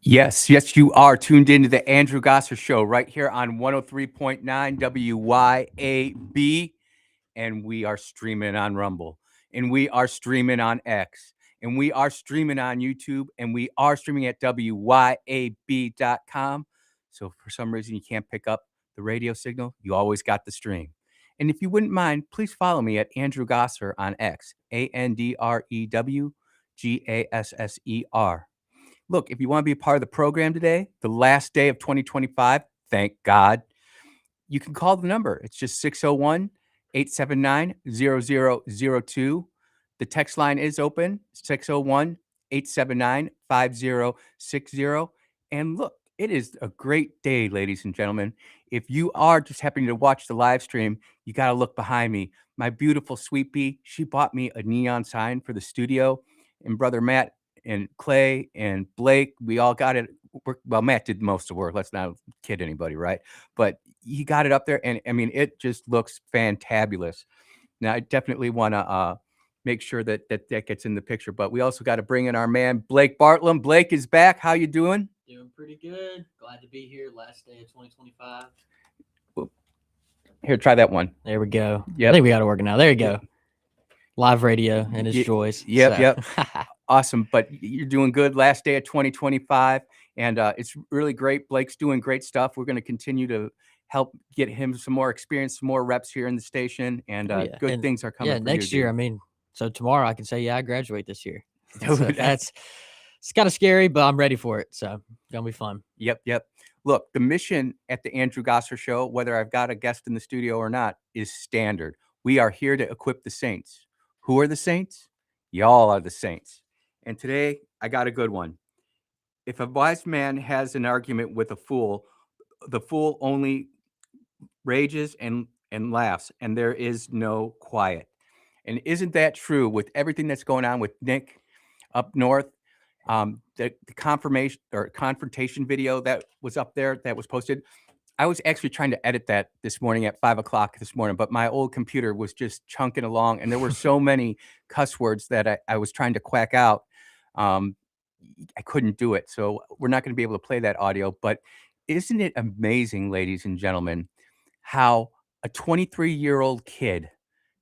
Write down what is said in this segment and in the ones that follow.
Yes, yes, you are tuned into the Andrew Gosser Show right here on 103.9 WYAB. And we are streaming on Rumble. And we are streaming on X. And we are streaming on YouTube. And we are streaming at WYAB.com. So for some reason you can't pick up the radio signal, you always got the stream. And if you wouldn't mind, please follow me at Andrew Gosser on X, AndrewGasser. Look, if you want to be a part of the program today, the last day of 2025, thank God, you can call the number. It's just 601-879-0002. The text line is open, 601-879-5060. And look, it is a great day, ladies and gentlemen. If you are just happening to watch the live stream, you got to look behind me. My beautiful sweet pea, she bought me a neon sign for the studio. And Brother Matt and Clay and Blake, we all got it. Well, Matt did most of the work. Let's not kid anybody, right? But he got it up there, and I mean, it just looks fantabulous. Now, I definitely want to make sure that gets in the picture. But we also got to bring in our man Blake Bartlam. Blake is back. How you doing? Doing pretty good. Glad to be here. Last day of 2025. Here, try that one. There we go. Yep. I think we got it working now. There you go. Live radio and its joys. Yep. Awesome. But you're doing good. Last day of 2025. And it's really great. Blake's doing great stuff. We're going to continue to help get him some more experience, some more reps here in the station. And good things are coming. Yeah, next year. I mean, so tomorrow I can say, yeah, I graduate this year. So it's kind of scary, but I'm ready for it. So it's going to be fun. Yep. Look, the mission at the Andrew Gosser Show, whether I've got a guest in the studio or not, is standard. We are here to equip the saints. Who are the saints? Y'all are the saints. And today I got a good one. If a wise man has an argument with a fool, the fool only rages and laughs, and there is no quiet. And isn't that true with everything that's going on with Nick up north? The confrontation video that was up there that was posted, I was actually trying to edit that this morning at 5 o'clock this morning, but my old computer was just chunking along, and there were so many cuss words that I was trying to quack out. I couldn't do it. So we're not going to be able to play that audio. But isn't it amazing, ladies and gentlemen, how a 23-year-old kid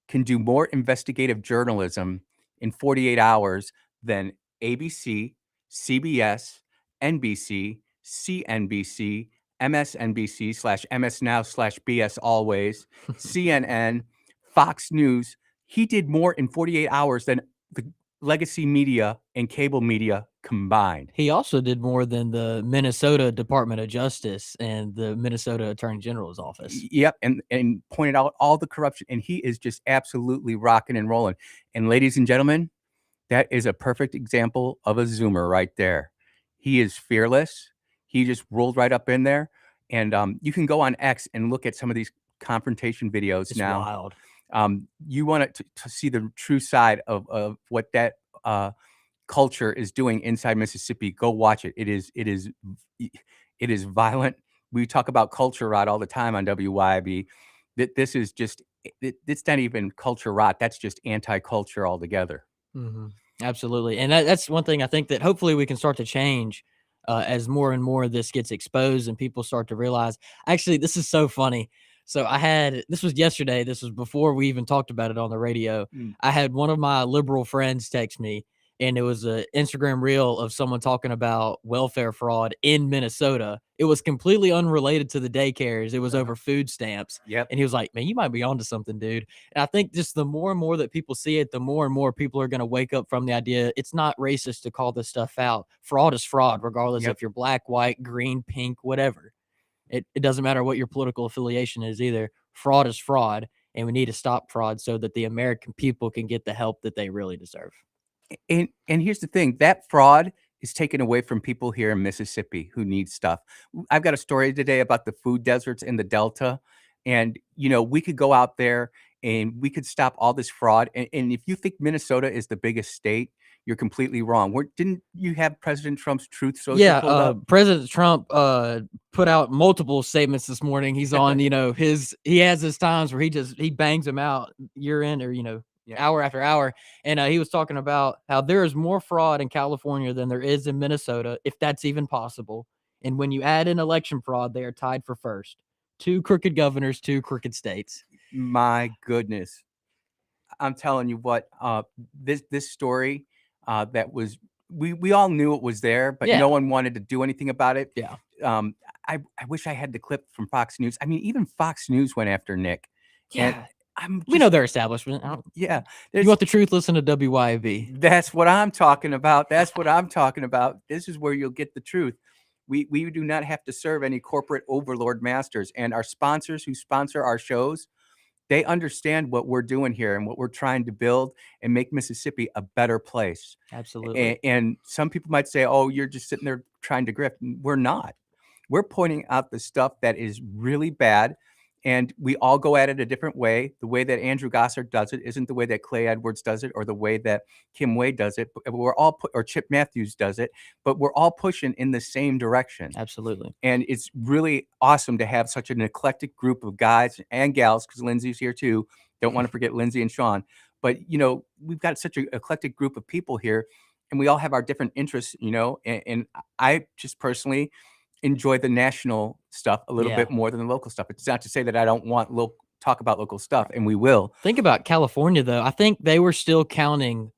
can do more investigative journalism in 48 hours than ABC, CBS, NBC, CNBC, MSNBC/MS Now/BS Always, CNN, Fox News. He did more in 48 hours than the legacy media and cable media combined. He also did more than the Minnesota Department of Justice and the Minnesota Attorney General's office. Yep, and pointed out all the corruption, and he is just absolutely rocking and rolling. And ladies and gentlemen, that is a perfect example of a Zoomer right there. He is fearless. He just rolled right up in there. And you can go on X and look at some of these confrontation videos It's now. wild. You want to see the true side of what that culture is doing inside Mississippi. Go watch it. It is violent. We talk about culture rot all the time on WYAB. This is just it's not even culture rot. That's just anti-culture altogether. Mm-hmm. Absolutely. And that's one thing I think that hopefully we can start to change as more and more of this gets exposed and people start to realize. Actually, this is so funny. So this was yesterday. This was before we even talked about it on the radio. I had one of my liberal friends text me, and it was an Instagram reel of someone talking about welfare fraud in Minnesota. It was completely unrelated to the daycares. It was over food stamps. Yep. And he was like, man, you might be onto something, dude. And I think just the more and more that people see it, the more and more people are going to wake up from the idea it's not racist to call this stuff out. Fraud is fraud, regardless if you're black, white, green, pink, whatever. It doesn't matter what your political affiliation is either. Fraud is fraud, and we need to stop fraud so that the American people can get the help that they really deserve. And here's the thing, that fraud is taken away from people here in Mississippi who need stuff. I've got a story today about the food deserts in the Delta. And, we could go out there and we could stop all this fraud. And if you think Minnesota is the biggest state, you're completely wrong. Didn't you have President Trump's Truth Social? Yeah, President Trump put out multiple statements this morning. He's on, he has his times where he bangs them out year in or, Yeah. hour after hour, and he was talking about how there is more fraud in California than there is in Minnesota, if that's even possible. And when you add in election fraud, they are tied for first. 2 crooked governors, 2 crooked states. My goodness. I'm telling you what, this story, that was we all knew it was there, but Yeah. no one wanted to do anything about it. Yeah. Um, I wish I had the clip from Fox News. I mean, even Fox News went after Nick, and Yeah. I'm We know just their establishment. yeah. You want the truth? Listen to WYAB. That's what I'm talking about. That's what I'm talking about. This is where you'll get the truth. We do not have to serve any corporate overlord masters, and our sponsors who sponsor our shows, they understand what we're doing here and what we're trying to build and make Mississippi a better place. Absolutely. And some people might say, "Oh, you're just sitting there trying to grift." We're not. We're pointing out the stuff that is really bad, and we all go at it a different way. The way that Andrew Gossard does it isn't the way that Clay Edwards does it, or the way that Kim Wade does it. But we're all or Chip Matthews does it, but we're all pushing in the same direction. Absolutely. And it's really awesome to have such an eclectic group of guys and gals, because Lindsay's here too. Don't want to forget Lindsay and Sean. But, we've got such an eclectic group of people here, and we all have our different interests, and I just personally enjoy the national stuff a little bit more than the local stuff. It's not to say that I don't want talk about local stuff, and we will. Think about California, though. I think they were still counting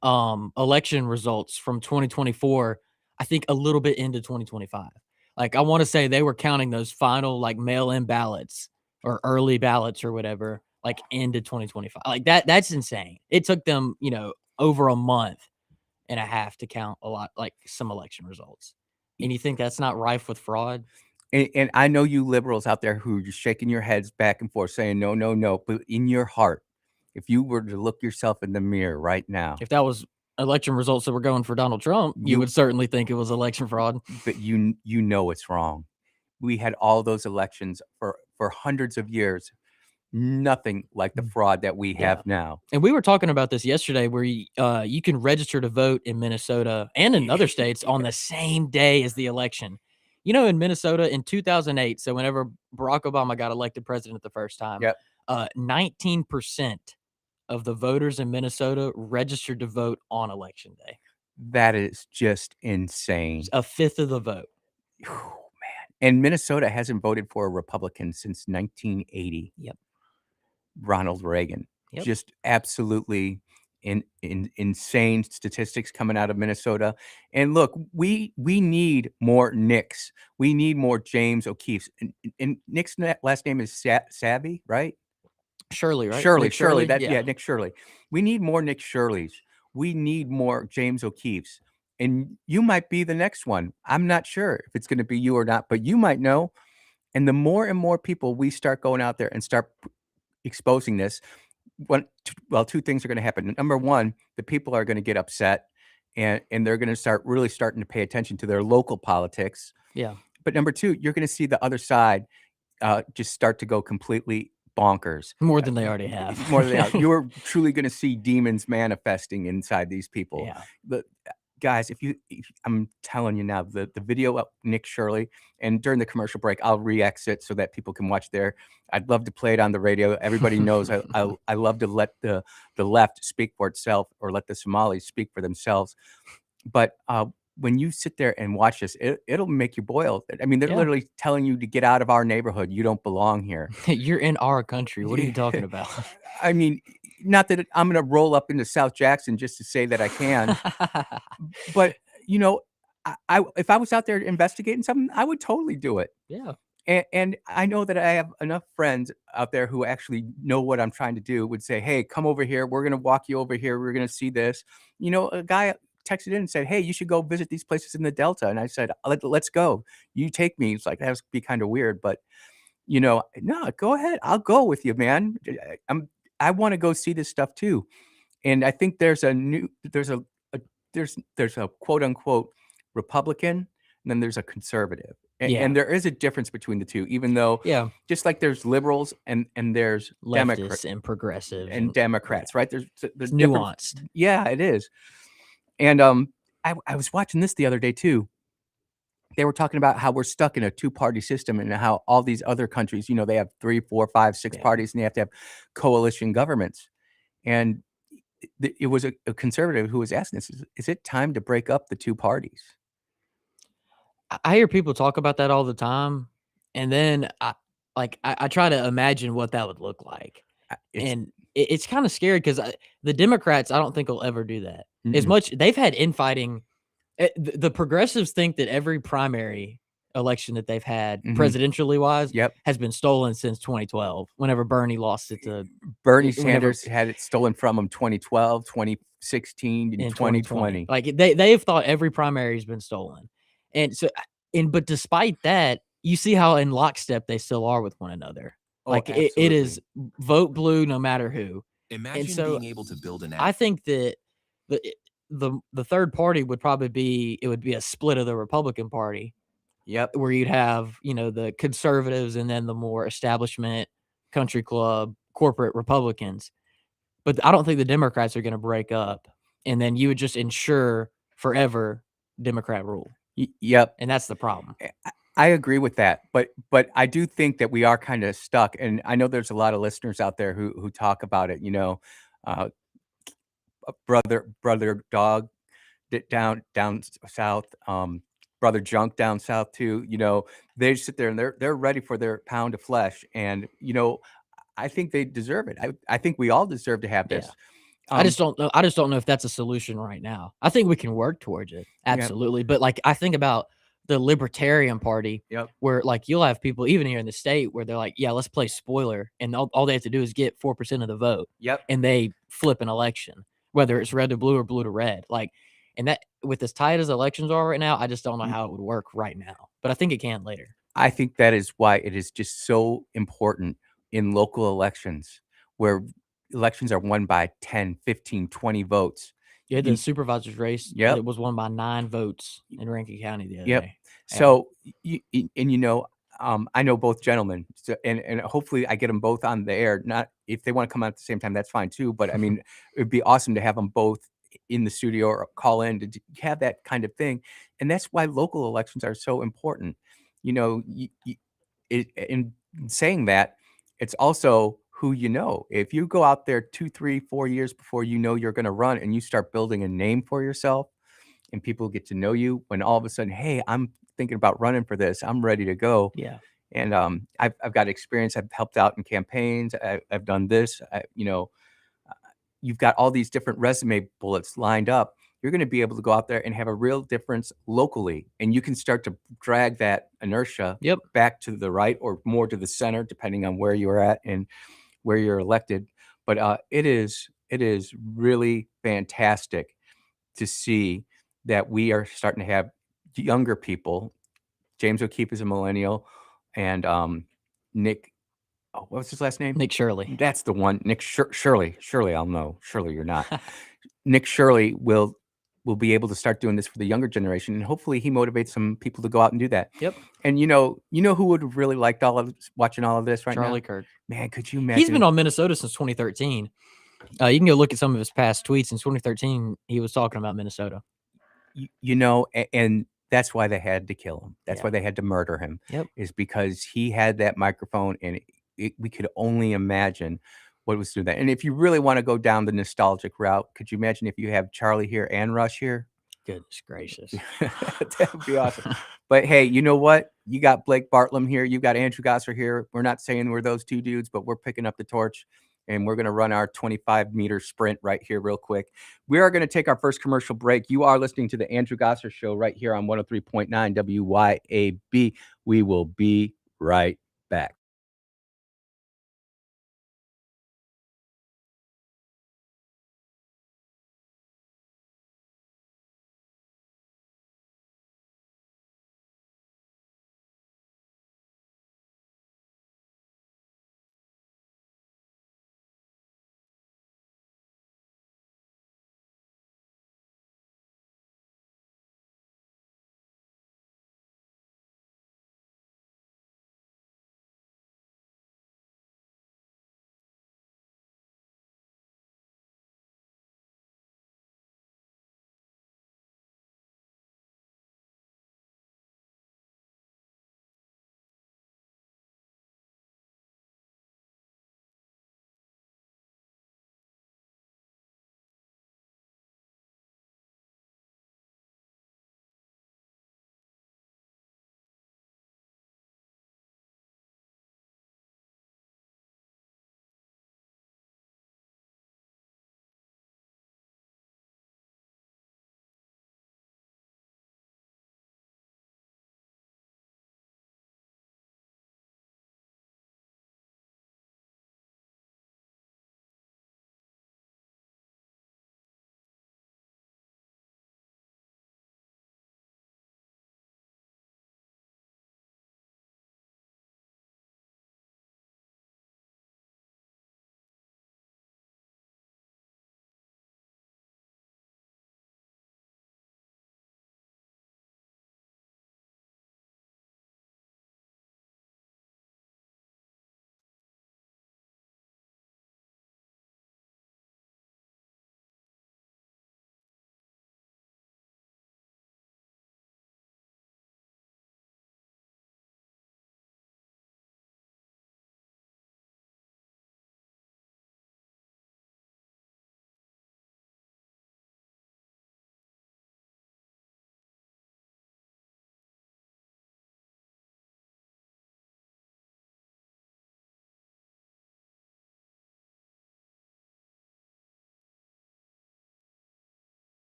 election results from 2024, I think a little bit into 2025. Like, I want to say they were counting those final like mail-in ballots or early ballots or whatever, like into 2025. Like that's insane. It took them, over a month and a half to count some election results. And you think that's not rife with fraud? And I know you liberals out there who are just shaking your heads back and forth saying, no, no, no. But in your heart, if you were to look yourself in the mirror right now, If that was election results that were going for Donald Trump, you would certainly think it was election fraud. but you know it's wrong. We had all those elections for hundreds of years. Nothing like the fraud that we have now. And we were talking about this yesterday where you can register to vote in Minnesota and in other states on the same day as the election. In Minnesota in 2008, so whenever Barack Obama got elected president the first time, Yep. 19% of the voters in Minnesota registered to vote on election day. That is just insane. It's a fifth of the vote. Man. And Minnesota hasn't voted for a Republican since 1980. Yep. Ronald Reagan. Yep. Just absolutely insane statistics coming out of Minnesota. And look, we need more Nicks. We need more James O'Keefe's. And Nick's last name is Savvy, right? Shirley, right? Shirley. Nick Shirley? Yeah, Nick Shirley. We need more Nick Shirleys. We need more James O'Keefe's. And you might be the next one. I'm not sure if it's going to be you or not, but you might know. And the more and more people we start going out there and start exposing this, two things are going to happen. Number one, the people are going to get upset, and they're going to starting to pay attention to their local politics. Yeah. But number two, you're going to see the other side just start to go completely bonkers. More than they already have. More than they are. You're truly going to see demons manifesting inside these people. Yeah. But guys, I'm telling you now, the video of Nick Shirley, and during the commercial break, I'll re-exit so that people can watch there. I'd love to play it on the radio. Everybody knows I love to let the left speak for itself, or let the Somalis speak for themselves. But when you sit there and watch this, it'll make you boil. I mean, they're literally telling you to get out of our neighborhood. You don't belong here. You're in our country. What are you talking about? I mean, not that I'm going to roll up into South Jackson just to say that I can, but if I was out there investigating something, I would totally do it. Yeah. And I know that I have enough friends out there who actually know what I'm trying to do, would say, hey, come over here. We're going to walk you over here. We're going to see this. A guy texted in and said, hey, you should go visit these places in the Delta. And I said, let's go. You take me. It's like, that would be kind of weird, but no, go ahead. I'll go with you, man. I want to go see this stuff too. And I think there's a quote unquote Republican, and then there's a conservative. And there is a difference between the two, even though just like there's liberals and there's leftists and progressives and Democrats, right? There's nuanced. Yeah, it is. And I was watching this the other day too. They were talking about how we're stuck in a two-party system, and how all these other countries, they have 3, 4, 5, 6 parties, and they have to have coalition governments. And it was a conservative who was asking this, is it time to break up the 2 parties? I hear people talk about that all the time, and then I try to imagine what that would look like, It's and it's kinda scary 'cause the Democrats, I don't think will ever do that. As mm-mm, much they've had infighting. The progressives think that every primary election that they've had, mhm, presidentially wise, yep. has been stolen since 2012, whenever Bernie lost it to Bernie whenever Sanders had it stolen from him 2012, 2016, and in 2020. 2020. Like, they've thought every primary's been stolen. And so but despite that, you see how in lockstep they still are with one another. Oh, Like, it is absolutely. vote blue no matter who. And Imagine so being able to build an I app. think that the third party would probably be it would be a split of the Republican Party, Yep. where you'd have, the conservatives and then the more establishment, country club, corporate Republicans. But I don't think the Democrats are gonna break up, and then you would just ensure forever Democrat rule, Yep. and that's the problem. I agree with that, but I do think that we are kinda stuck, and I know there's a lot of listeners out there who talk about it, uh, brother dog down south, brother junk down south too, they sit there and they're ready for their pound of flesh, and, I think they deserve it. I think we all deserve to have Yeah. this. I Um, just don't know if that's a solution right now. I think we can work towards it, yeah, absolutely, but, like, I think about the Libertarian Party yep, where, like, you'll have people even here in the state where they're like, "Yeah, let's play spoiler," and all they have to do is get 4% of the vote, yep. and they flip an election, whether it's red to blue or blue to red, like, and that with as tight as elections are right now, I just don't know how it would work right now, but I think it can later. I think that is why it is just so important in local elections where elections are won by 10, 15, 20 votes. Yeah, the You supervisor's race, Yep, it was won by 9 votes in Rankin County the other yep. day. Yeah. So, and I know both gentlemen, so and hopefully I get them both on the air. Not if they want to come out at the same time, that's fine too. But I mean, it'd be awesome to have them both in the studio or call in to have that kind of thing. And that's why local elections are so important. You know, in saying that, it's also who you know. If you go out there 2, 3, 4 years before you know you're going to run, and you start building a name for yourself and people get to know you when all of a sudden, "Hey, I'm thinking about running for this. I'm ready to go." Yeah. And, I've got experience. I've helped out in campaigns. I've done this. You've got all these different resume bullets lined up. You're gonna be able to go out there and have a real difference locally, and you can start to drag that inertia Yep. back to the right or more to the center, depending on where you're at and where you're elected. But, it is really fantastic to see that we are starting to have younger people. James O'Keefe is a millennial, and, Nick what was his last name? Nick Shirley. That's the one, Nick Shirley. Shirley, I'll know. Shirley, you're not. Nick Shirley will be able to start doing this for the younger generation, and hopefully he motivates some people to go out and do that. Yep. And who would have really liked all of watching all of this right now? Charlie Kirk. Man, could you He's been imagine? on Minnesota since 2013. You can go look at some of his past tweets. In 2013, he was talking about Minnesota. And that's why they had to kill him. That's why Yeah. they had to murder him, Yep. is because he had that microphone, and we could only imagine what was through that. And if you really want to go down the nostalgic route, could you imagine if you have Charlie here and Rush here? Goodness gracious. That would be awesome. But hey, you know what? You got Blake Bartlum here. You got Andrew Gosser here. We're not saying we're those two dudes, but we're picking up the torch, and we're going to run our 25-meter sprint right here, real quick. We are going to take our first commercial break. You are listening to the Andrew Gosser Show right here on 103.9 WYAB. We will be right back.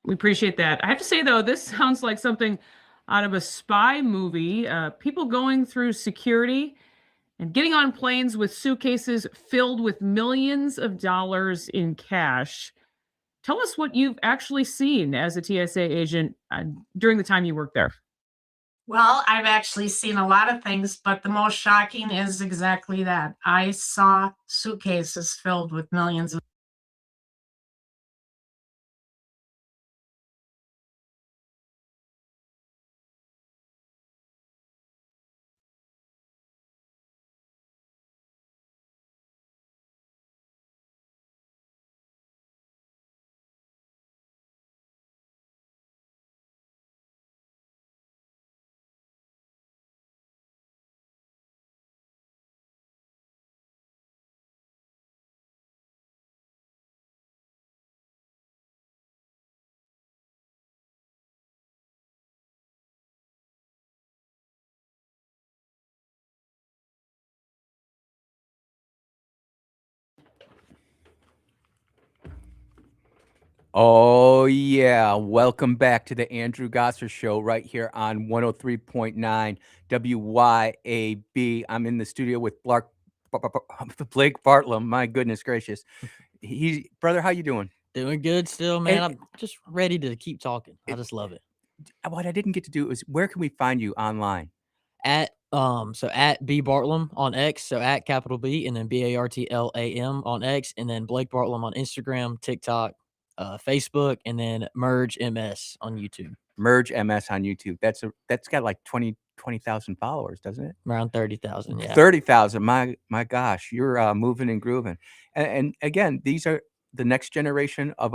We appreciate that. I have to say, though, this sounds like something out of a spy movie. People going through security and getting on planes with suitcases filled with millions of dollars in cash. Tell us what you've actually seen as a TSA agent during the time you worked there. Well, I've actually seen a lot of things, but the most shocking is exactly that. I saw suitcases filled with millions of. Oh, yeah. Welcome back to the Andrew Gosser Show right here on 103.9 WYAB. I'm in the studio with Blake Bartlum. My goodness gracious. Brother, how you doing? Doing good still, man. And- I'm just ready to keep talking. I just love it. What I didn't get to do is where can we find you online? At B Bartlam on X, so at capital B and then BARTLAM on X, and then Blake Bartlam on Instagram, TikTok, Facebook, and then Merge MS on YouTube. Merge MS on YouTube. That's got like 20,000 followers, doesn't it? Around 30,000, yeah. 30,000. My gosh, you're moving and grooving. And again, these are the next generation of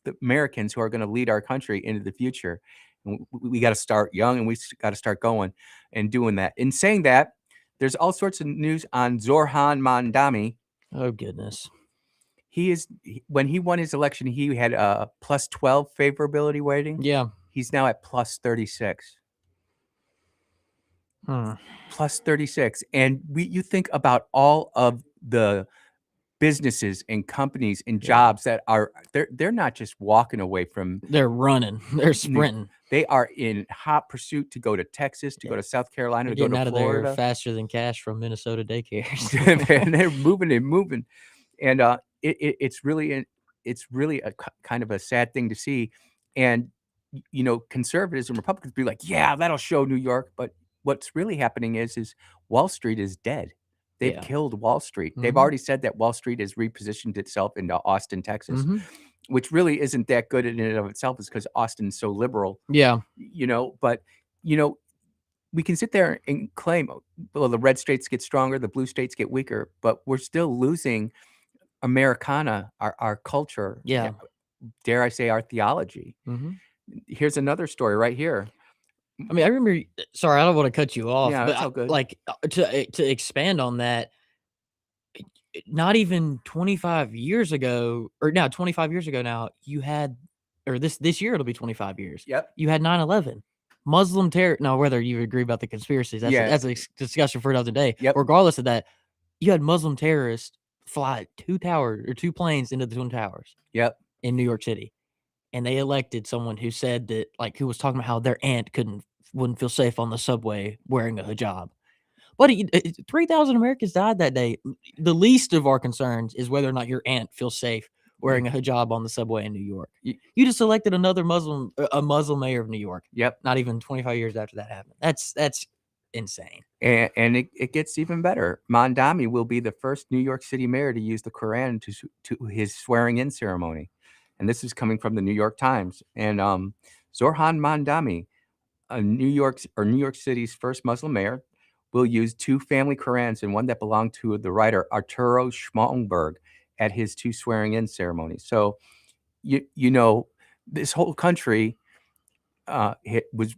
the Americans who are going to lead our country into the future. And we got to start young, and we got to start going and doing that. In saying that, there's all sorts of news on Zoran Mandami. Oh goodness. When he won his election, he had a plus 12 favorability rating. Yeah. He's now at plus 36. Plus 36. And you think about all of the businesses and companies and jobs that are they're not just walking away from. They're running. They're sprinting. They are in hot pursuit to go to Texas, to go to South Carolina, to go to out Florida. Of there faster than cash from Minnesota daycares. And they're moving and moving. And it's really a kind of a sad thing to see. And conservatives and Republicans be like, yeah, that'll show New York. But what's really happening is Wall Street is dead. They've killed Wall Street. They've already said that Wall Street has repositioned itself into Austin, Texas, which really isn't that good in and of itself, is because Austin's so liberal. Yeah. But we can sit there and claim, well, the red states get stronger, the blue states get weaker, but we're still losing Americana, our culture. Yeah. Dare I say our theology. Here's another story right here. I mean, I remember. Sorry, I don't want to cut you off. Yeah, but that's all good. Like to expand on that. Not even 25 years ago, or now 25 years ago. Now you had, or this year it'll be 25 years. Yep. You had 9/11, Muslim terror. Now, whether you agree about the conspiracies, that's a discussion for another day. Yep. Regardless of that, you had Muslim terrorists fly 2 planes into the Twin Towers. Yep. In New York City. And they elected someone who said that, who was talking about how their aunt wouldn't feel safe on the subway wearing a hijab. But 3,000 Americans died that day. The least of our concerns is whether or not your aunt feels safe wearing a hijab on the subway in New York. You just elected a Muslim mayor of New York. Yep. Not even 25 years after that happened. That's insane. And it gets even better. Mandami will be the first New York City mayor to use the Quran to his swearing-in ceremony. And this is coming from the New York Times. And Zoran Mandami, New York City's first Muslim mayor, will use 2 family Qurans and one that belonged to the writer Arturo Schmallenberg at his 2 swearing-in ceremonies. So, this whole country was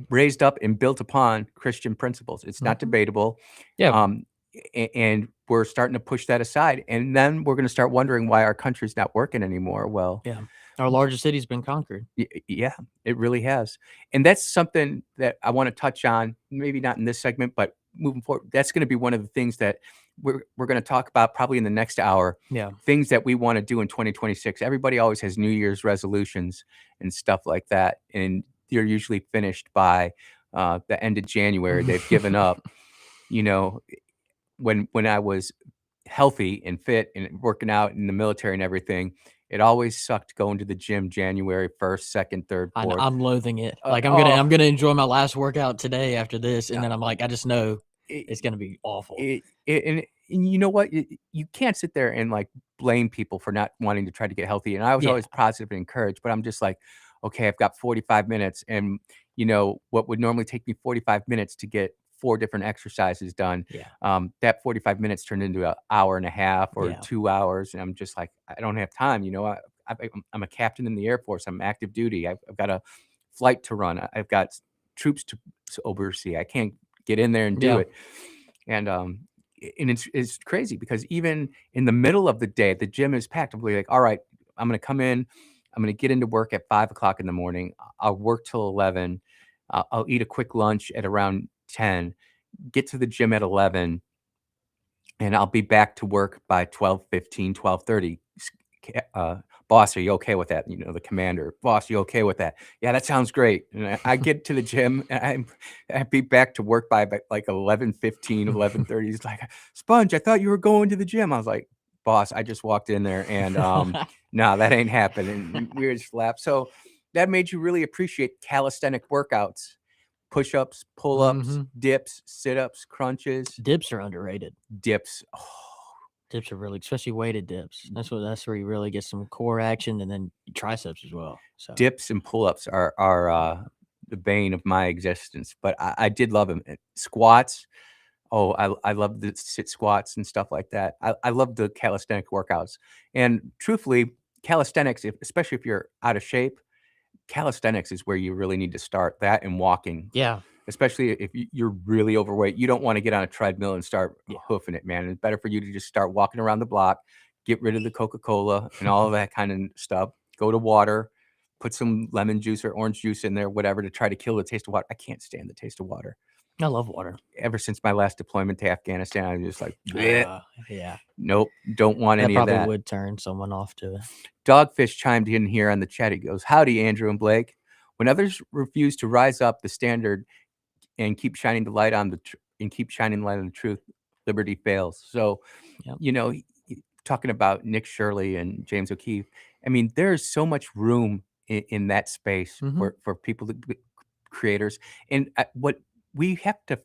raised up and built upon Christian principles. It's not debatable. Yeah. And we're starting to push that aside. And then we're going to start wondering why our country's not working anymore. Well, yeah. Our largest city's been conquered. Yeah, it really has. And that's something that I want to touch on, maybe not in this segment, but moving forward. That's going to be one of the things that we're going to talk about probably in the next hour Yeah. things that we want to do in 2026. Everybody always has New Year's resolutions and stuff like that, and they're usually finished by the end of January. They've given up. You know, when I was healthy and fit and working out in the military and everything, it always sucked going to the gym January 1st, 2nd, 3rd, 4th. I'm loathing it. Like oh. I'm gonna enjoy my last workout today after this, and then I'm like, I just know It- it's gonna be awful. and you know what? You can't sit there and like blame people for not wanting to try to get healthy. And I was Yeah. always positive and encouraged, but I'm just like, okay, I've got 45 minutes, and you know what would normally take me 45 minutes to get 4 different exercises done. Yeah. That 45 minutes turned into an hour and a half or Yeah. 2 hours, and I'm just like, I don't have time. You know, I'm a captain in the Air Force. I'm active duty. I've got a flight to run. I've got troops to oversee. I can't get in there and do Yeah. it. And it's crazy because even in the middle of the day, the gym is packed. I'm like, all right, I'm gonna come in, I'm gonna get into work at 5 o'clock in the morning. I'll work till 11. I'll eat a quick lunch at around 10, get to the gym at 11, and I'll be back to work by 12:15, 12:30. Boss, are you okay with that? You know, the commander, boss, you okay with that? Yeah, that sounds great. And I get to the gym and I'd be back to work by like 11:15, 11:30. He's like, Sponge, I thought you were going to the gym. I was like, boss, I just walked in there and no, that ain't happening. And we just laughed. So that made you really appreciate calisthenic workouts, push-ups, pull-ups, Mhm. dips, sit-ups, crunches, Dips are underrated. dips. Oh, Dips are really, especially weighted dips. That's where you really get some core action, and then triceps as well. So dips and pull-ups are the bane of my existence, but I did love them. Squats, oh, I love the sit squats and stuff like that. I love the calisthenic workouts, and truthfully, calisthenics, especially if you're out of shape, calisthenics is where you really need to start, that and walking. yeah, Especially if you're really overweight, you don't wanna get on a treadmill and start Yeah. hoofing it, man. It's better for you to just start walking around the block, get rid of the Coca-Cola and all of that kind of stuff, go to water, put some lemon juice or orange juice in there, whatever, to try to kill the taste of water. I can't stand the taste of water. I love water. Ever since my last deployment to Afghanistan, I'm just like, "Bleh, Yeah, nope, don't want that any of probably that." would turn someone off to it. Dogfish chimed in here on the chat. He goes, "Howdy, Andrew and Blake. When others refuse to rise up the standard and keep shining the light on the truth, liberty fails." So, Yep. you know, talking about Nick Shirley and James O'Keefe, I mean, there's so much room in that space Mhm. for people to be creators. And what we have to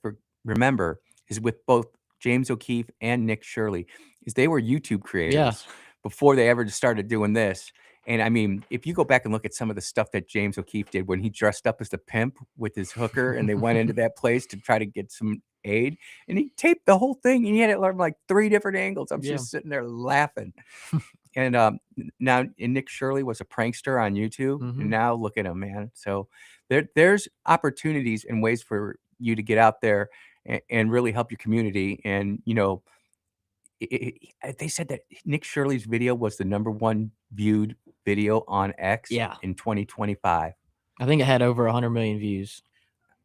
remember is with both James O'Keefe and Nick Shirley is they were YouTube creators before they ever started doing this. And I mean, if you go back and look at some of the stuff that James O'Keefe did when he dressed up as the pimp with his hooker and they went into that place to try to get some aid, and he taped the whole thing and he had it from like 3 different angles. I'm Yeah. just sitting there laughing. And now and Nick Shirley was a prankster on YouTube. Mhm. And now look at him, man. So there's opportunities and ways for you to get out there and really help your community. And you know, they said that Nick Shirley's video was the #1 viewed video on X Yeah. in 2025. I think it had over 100 million views.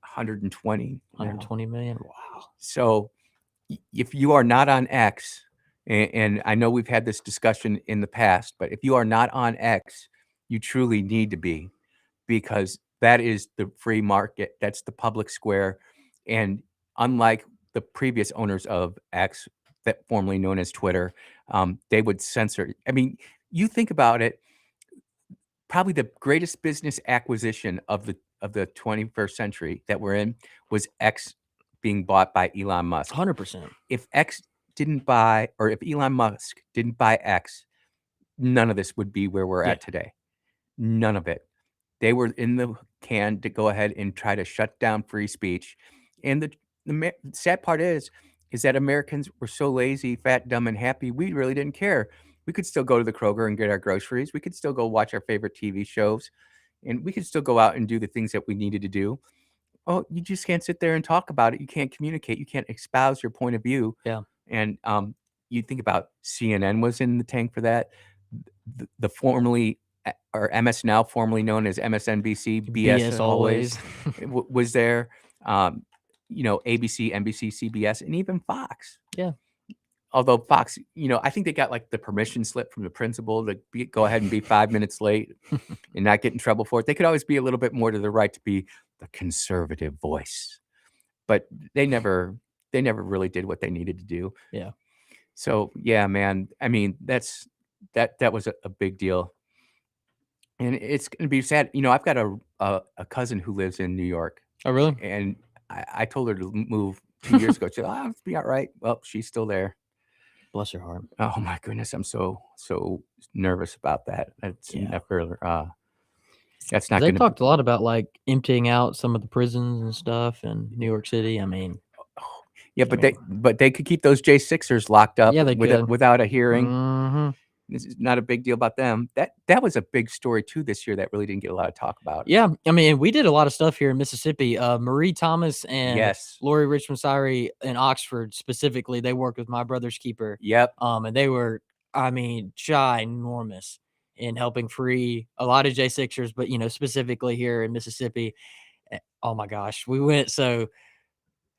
120 now. 120 million. Wow. So if you are not on X, and I know we've had this discussion in the past, but if you are not on X, you truly need to be, because that is the free market. That's the public square. And unlike the previous owners of X, that formerly known as Twitter, they would censor. I mean, you think about it, probably the greatest business acquisition of the 21st century that we're in was X being bought by Elon Musk. 100%. If X didn't buy, or if Elon Musk didn't buy X, none of this would be where we're at today. None of it. They were in the can to go ahead and try to shut down free speech. And the sad part is that Americans were so lazy, fat, dumb, and happy, we really didn't care. We could still go to the Kroger and get our groceries. We could still go watch our favorite TV shows. And we could still go out and do the things that we needed to do. Oh, you just can't sit there and talk about it. You can't communicate. You can't espouse your point of view. Yeah. And you think about CNN was in the tank for that. The formerly or MS Now, formerly known as MSNBC, BS always was there. You know, ABC, NBC, CBS, and even Fox. Yeah. Although Fox, I think they got like the permission slip from the principal to go ahead and be 5 minutes late and not get in trouble for it. They could always be a little bit more to the right to be the conservative voice, but they never really did what they needed to do. Yeah. So yeah, man. I mean, that was a big deal, and it's gonna be sad. I've got a cousin who lives in New York, Oh, really? and I told her to move 2 years ago. She said, "Oh, it'll be all right." Well, she's still there. Bless her heart. Oh my goodness, I'm so nervous about that. Yeah. That's not They gonna be. talked a lot about, like, emptying out some of the prisons and stuff in New York City. Yeah, I but mean they could keep those J6ers locked up yeah, they could. without a hearing. Mhm. This is not a big deal about them. That was a big story too this year that really didn't get a lot of talk about. Yeah, we did a lot of stuff here in Mississippi. Marie Thomas and Yes. Lori Richmond Syree in Oxford specifically, they worked with my brother's keeper. Yep. And they were, ginormous in helping free a lot of J6ers, but specifically here in Mississippi. Oh my gosh, we went. So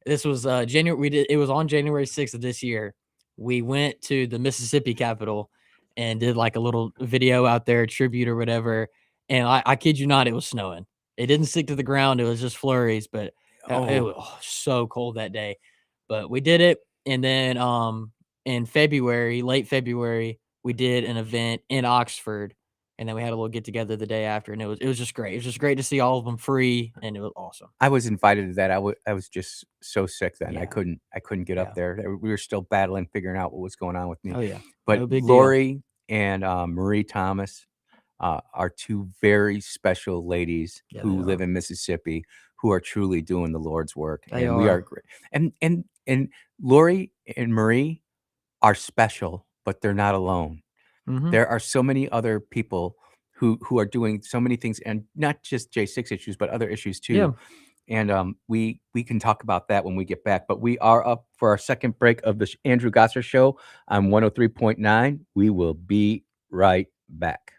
this was January. We did it was on January 6th of this year. We went to the Mississippi Capitol and did like a little video out there, tribute or whatever. And I kid you not, it was snowing. It didn't stick to the ground. It was just flurries, but it was Oh, so cold that day. But we did it. And then in February, late February, we did an event in Oxford. And then we had a little get together the day after, and it was just great. It was just great to see all of them free, and it was awesome. I was invited to that. I was just so sick then. Yeah. I couldn't get Yeah. up there. We were still battling, figuring out what was going on with me. Oh yeah, But no big deal. Lori and Marie Thomas are two very special ladies Yeah, who they live are. in Mississippi who are truly doing the Lord's work, They and we are are. great. And Lori and Marie are special, but they're not alone. Mhm. There are so many other people who are doing so many things, and not just J6 issues, but other issues Yeah. too. And we can talk about that when we get back. But we are up for our second break of the Andrew Gosser Show on 103.9. We will be right back.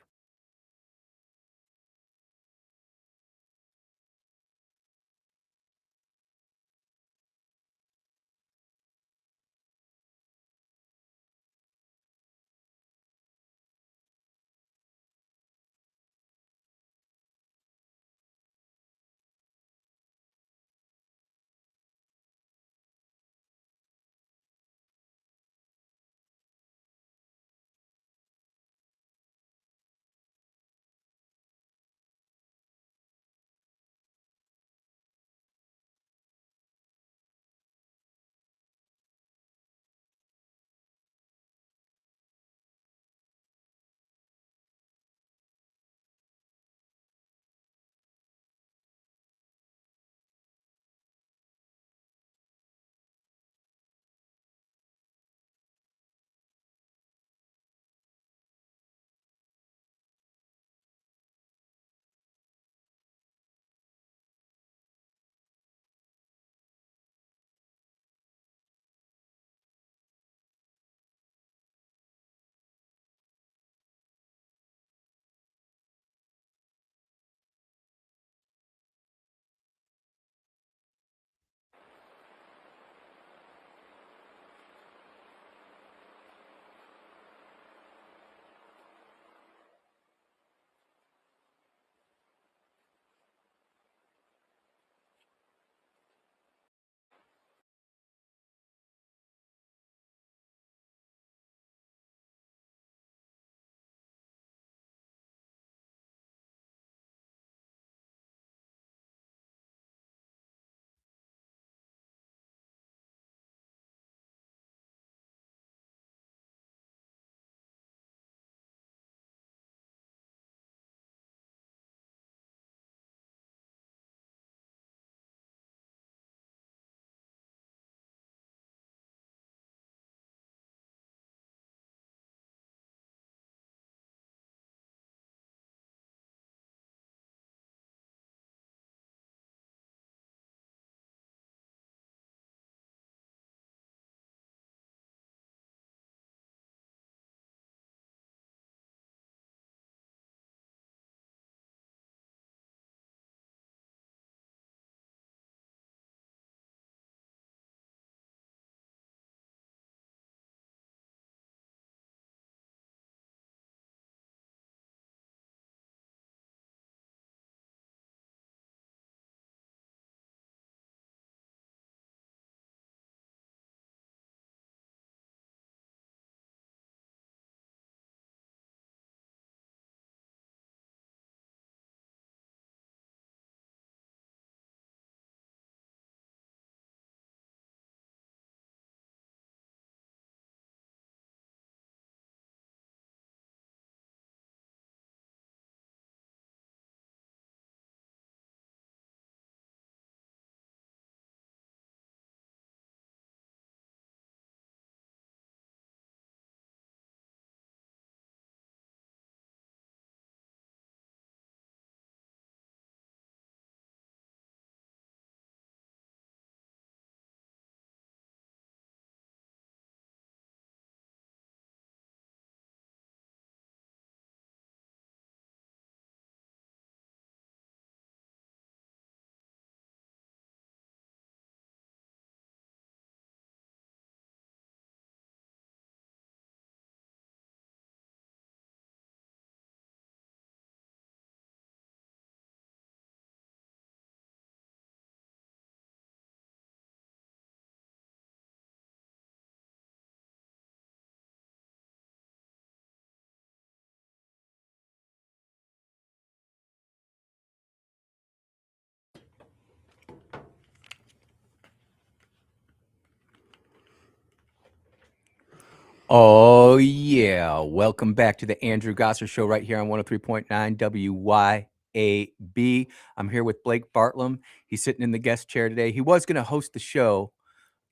Oh, yeah. Welcome back to the Andrew Gosser Show right here on 103.9 WYAB. I'm here with Blake Bartlam. He's sitting in the guest chair today. He was going to host the show,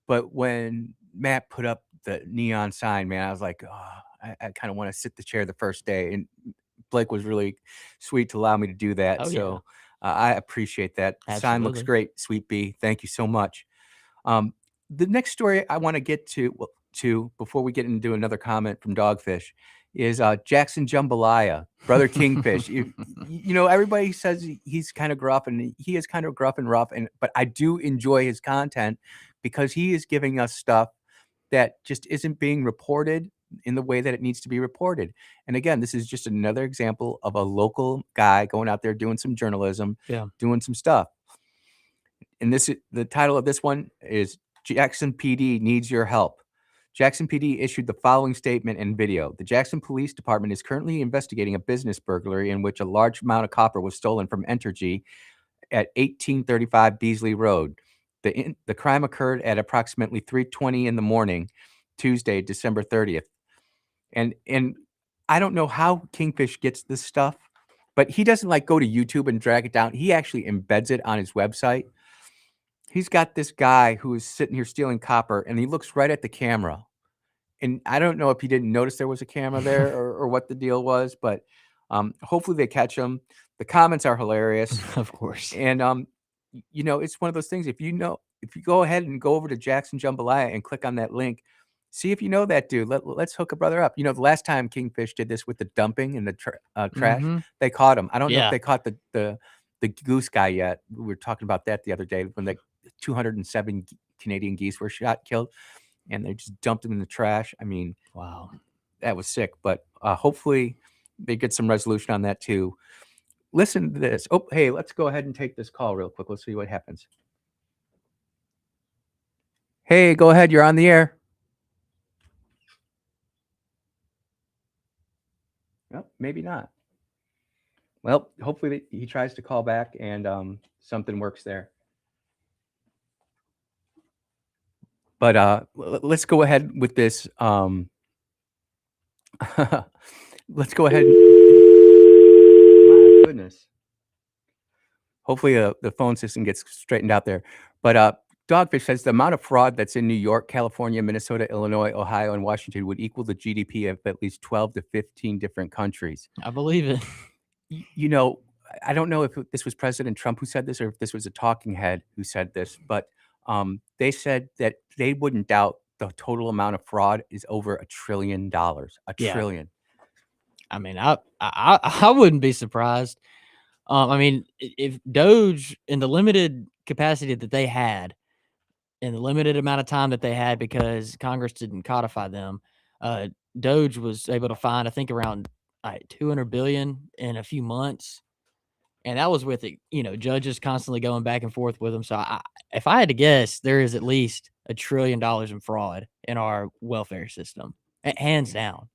but when Matt put up the neon sign, man, I was like, oh, I kind of want to sit the chair the first day. And Blake was really sweet to allow me to do that. Oh, yeah. So I appreciate that. The sign looks Absolutely. great, Sweet B. Thank you so much. The next story I want to get to before we get into another comment from Dogfish is Jackson Jambalaya, Brother Kingfish. You know, everybody says he's kind of gruff, and he is kind of gruff and rough, but I do enjoy his content because he is giving us stuff that just isn't being reported in the way that it needs to be reported. And again, this is just another example of a local guy going out there doing some journalism, Yeah. doing some stuff. And the title of this one is Jackson PD Needs Your Help. Jackson PD issued the following statement and video. The Jackson Police Department is currently investigating a business burglary in which a large amount of copper was stolen from Entergy at 1835 Beasley Road. The crime occurred at approximately 3:20 in the morning, Tuesday, December 30th. And I don't know how Kingfish gets this stuff, but he doesn't like go to YouTube and drag it down. He actually embeds it on his website. He's got this guy who is sitting here stealing copper, and he looks right at the camera. And I don't know if he didn't notice there was a camera there or what the deal was, but hopefully they catch him. The comments are hilarious. Of course. And you know, it's one of those things. If you go ahead and go over to Jackson Jambalaya and click on that link, see if you know that dude. Let's hook a brother up. You know, the last time Kingfish did this with the dumping and the trash, Mhm. they caught him. I don't know Yeah. if they caught the goose guy yet. We were talking about that the other day when the 207 Canadian geese were killed, and they just dumped them in the trash. I mean, Wow. that was sick. But hopefully they get some resolution on that too. Listen to this. Oh, hey, let's go ahead and take this call real quick. Let's see what happens. Hey, go ahead. You're on the air. Well, maybe not. Well, hopefully he tries to call back and something works there. But let's go ahead with this. Let's go ahead. My goodness. Hopefully the phone system gets straightened out there. But Dogfish says the amount of fraud that's in New York, California, Minnesota, Illinois, Ohio, and Washington would equal the GDP of at least 12 to 15 different countries. I believe it. You know, I don't know if this was President Trump who said this or if this was a talking head who said this, but they said that they wouldn't doubt the total amount of fraud is over $1 trillion. Yeah. Trillion. I mean, I wouldn't be surprised. I mean, if Doge in the limited capacity that they had, in the limited amount of time that they had because Congress didn't codify them, Doge was able to find, I think, around 200 billion in a few months. And that was with it, you know, judges constantly going back and forth with them. So if I had to guess, there is at least $1 trillion in fraud in our welfare system, hands down.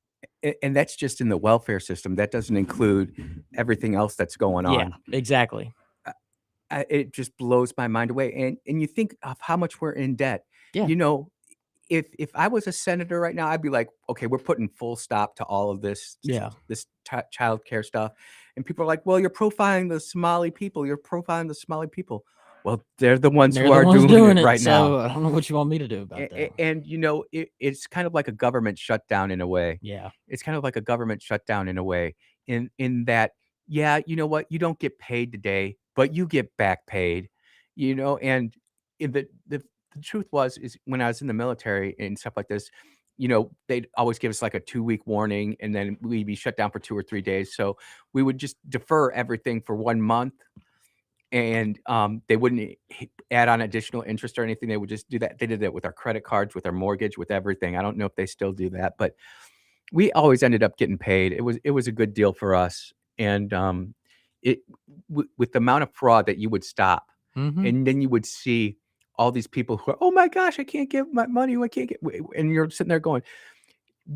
And that's just in the welfare system. That doesn't include everything else that's going on. Yeah, exactly. It just blows my mind away. And you think of how much we're in debt. Yeah. You know, if I was a senator right now, I'd be like, okay, we're putting full stop to all of this. Yeah. This child care stuff. And people are like, well, you're profiling the Somali people. You're profiling the Somali people. Well, they're the ones They're who the are ones doing it it, right so now. I don't know what you want me to do about that. And you know, it's kind of like a government shutdown in a way. Yeah. It's kind of like a government shutdown in a way, in that, yeah, you know what, you don't get paid today, but you get back paid, you know. And the truth is when I was in the military and stuff like this, you know, they'd always give us like a 2-week warning, and then we'd be shut down for 2 or 3 days. So we would just defer everything for 1 month. And they wouldn't add on additional interest or anything. They would just do that. They did that with our credit cards, with our mortgage, with everything. I don't know if they still do that, but we always ended up getting paid. It was a good deal for us. And with the amount of fraud that you would stop, and then you would see all these people who are, oh my gosh, I can't give my money. I can't get, and you're sitting there going,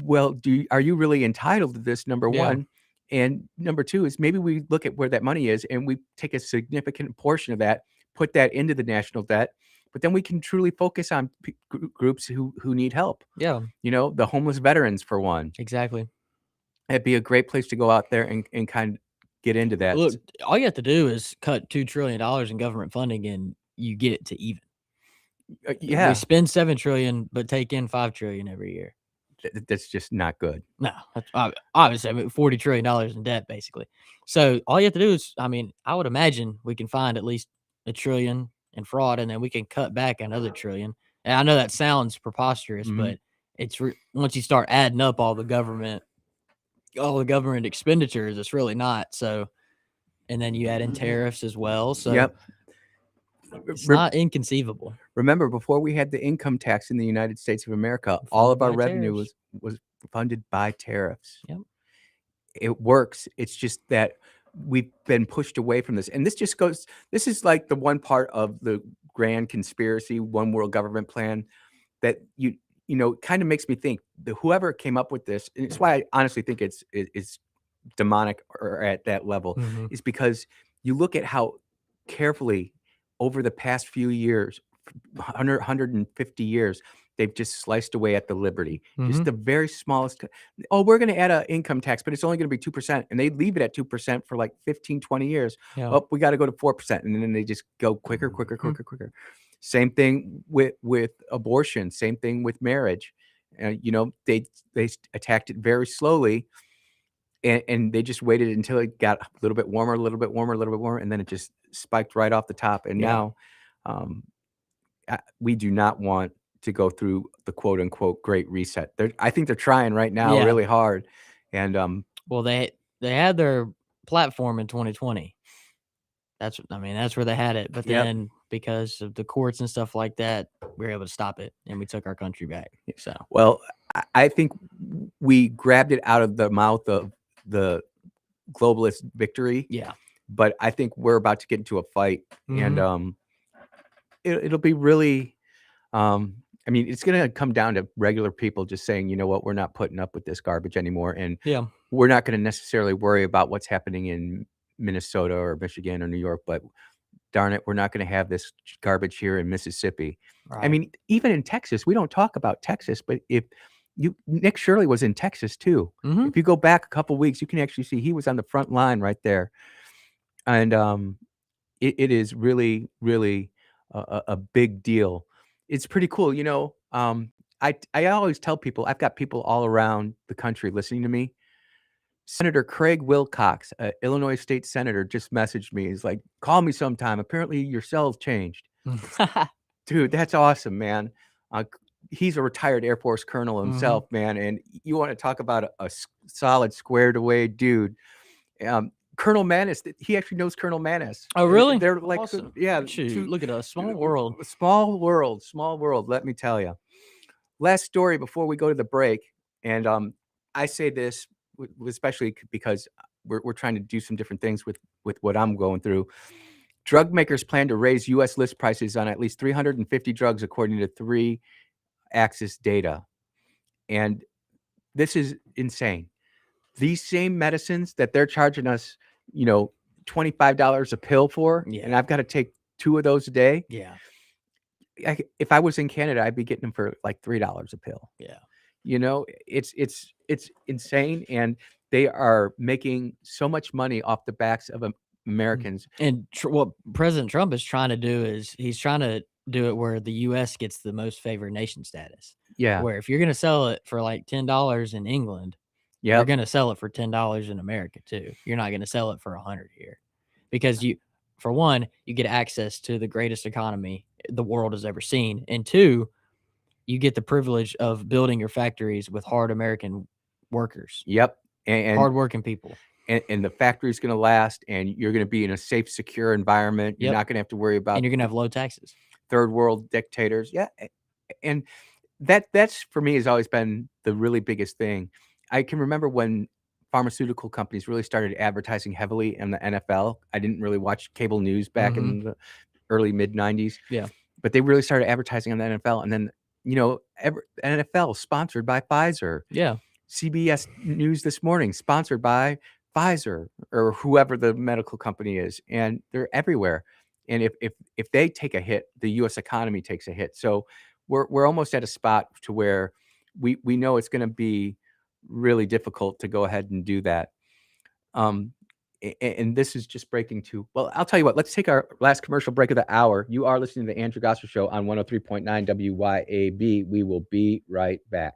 well, are you really entitled to this? Number Yeah. one. And number two is maybe we look at where that money is and we take a significant portion of that, put that into the national debt, but then we can truly focus on groups who need help. Yeah, The homeless veterans, for one. exactly. It'd be a great place to go out there and kind of get into that. Look, all you have to do is cut $2 trillion in government funding, and you get it to even. Yeah, We spend $7 trillion, but take in $5 trillion every year. that's just not good. No, that's obviously, I mean, $40 trillion in debt, basically. So all you have to do is, I mean, I would imagine we can find at least $1 trillion in fraud, and then we can cut back another $1 trillion. And I know that sounds preposterous, Mhm. but it's once you start adding up all the government expenditures, it's really not. So, and then you add in tariffs as well. So Yep. it's not inconceivable. Remember, before we had the income tax in the United States of America, all of Funded our by revenue tariffs. was funded by tariffs. Yep. It works. It's just that we've been pushed away from this. And this is like the one part of the grand conspiracy, one world government plan that kind of makes me think that whoever came up with this, and it's why I honestly think it's demonic or at that level, Mhm. is because you look at how carefully over the past few years, 150 years, they've just sliced away at the liberty. Just Mhm. the very smallest. Oh, we're going to add an income tax, but it's only going to be 2%. And they leave it at 2% for like 15, 20 years. Yeah. Oh, we got to go to 4%. And then they just go quicker, quicker, quicker, quicker. Same thing with abortion. Same thing with marriage. They attacked it very slowly. And they just waited until it got a little bit warmer, a little bit warmer, a little bit warmer, and then it just spiked right off the top. And Yeah. now we do not want to go through the quote unquote great reset. I think they're trying right now Yeah. really hard. And Well, they had their platform in 2020. That's where they had it. But Yep. then because of the courts and stuff like that, we were able to stop it, and we took our country back. So well, I think we grabbed it out of the mouth of the globalist victory. yeah, But I think we're about to get into a fight, Mhm. and it'll be really. It's going to come down to regular people just saying, you know what, we're not putting up with this garbage anymore, and yeah, we're not going to necessarily worry about what's happening in Minnesota or Michigan or New York, but darn it, we're not going to have this garbage here in Mississippi. right. I mean, even in Texas, we don't talk about Texas, but Nick Shirley was in Texas too. Mhm. If you go back a couple weeks, you can actually see he was on the front line right there. And it is really, really a big deal. It's pretty cool. I always tell people, I've got people all around the country listening to me. Senator Craig Wilcox, Illinois state senator, just messaged me. He's like, call me sometime. Apparently your cell's changed. Dude, that's awesome, man. He's a retired Air Force colonel himself, man. And you want to talk about a solid, squared away dude. Colonel Manis, he actually knows Colonel Manis. Oh, really? They're like, Awesome. yeah. Shoot, look at us, small world. Small world, let me tell you. Last story before we go to the break. And I say this, especially because we're trying to do some different things with what I'm going through. Drug makers plan to raise U.S. list prices on at least 350 drugs, according to 3-Axis data. And this is insane. These same medicines that they're charging us, $25 a pill for, Yeah. and I've got to take 2 of those a day. Yeah, If I was in Canada, I'd be getting them for like $3 a pill. yeah. It's insane, and they are making so much money off the backs of Americans. And what President Trump is trying to do is he's trying to do it where the U.S. gets the most favored nation status. Yeah, Where if you're going to sell it for like $10 in England, you're yeah, going to sell it for $10 in America too. You're not going to sell it for 100 here, because for one, you get access to the greatest economy the world has ever seen, and two, you get the privilege of building your factories with hard American workers, yep, and hardworking people. and the factory's going to last, and you're going to be in a safe, secure environment. You're Yep. not going to have to worry about And you're going to have low taxes. third world dictators. Yeah, and that's for me has always been the really biggest thing. I can remember when pharmaceutical companies really started advertising heavily in the NFL. I didn't really watch cable news back in the early mid 90s. Yeah. But they really started advertising on the NFL, and then NFL sponsored by Pfizer. Yeah. CBS News this morning sponsored by Pfizer or whoever the medical company is, and they're everywhere. And if they take a hit, the U.S. economy takes a hit. So we're almost at a spot to where we know it's going to be really difficult to go ahead and do that. And this is just breaking to, well, I'll tell you what, let's take our last commercial break of the hour. You are listening to the Andrew Gosser Show on 103.9 WYAB. We will be right back.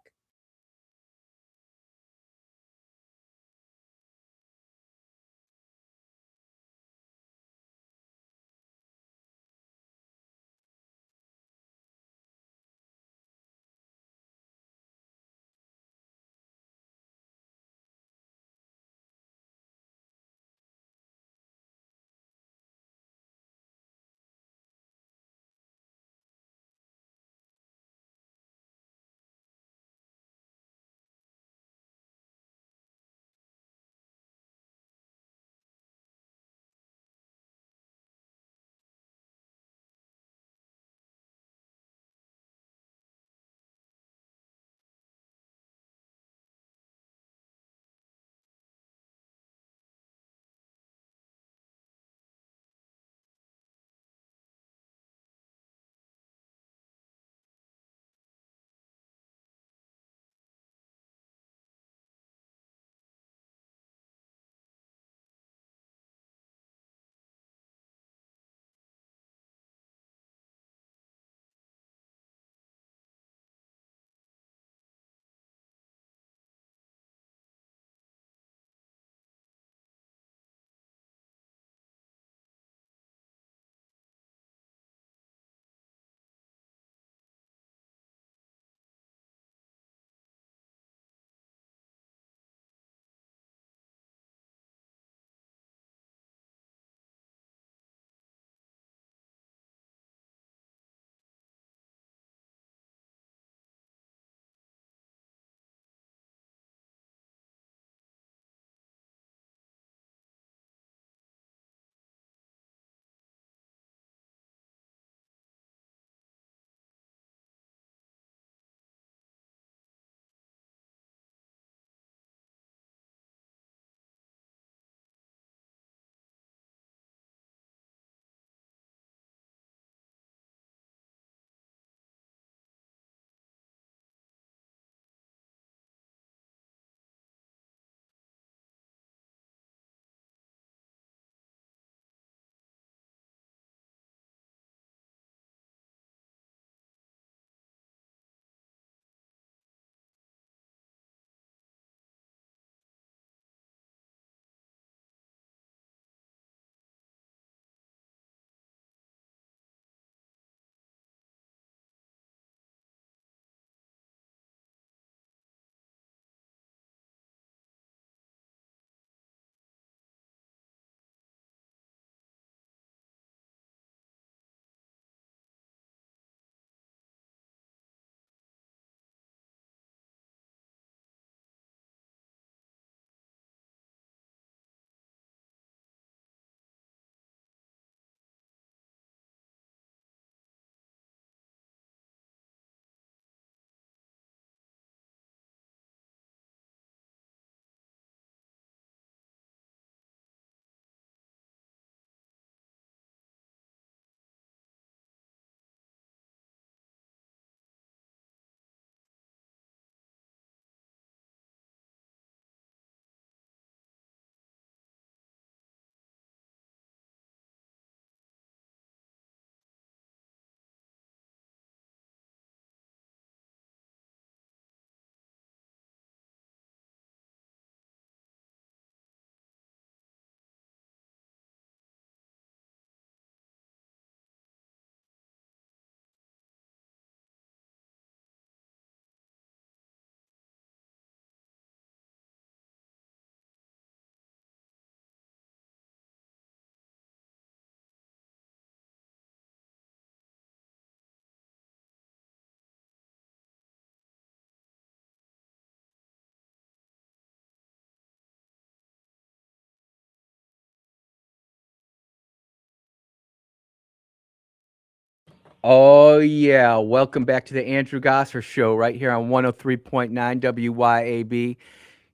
Oh, yeah. Welcome back to the Andrew Gosser Show right here on 103.9 WYAB.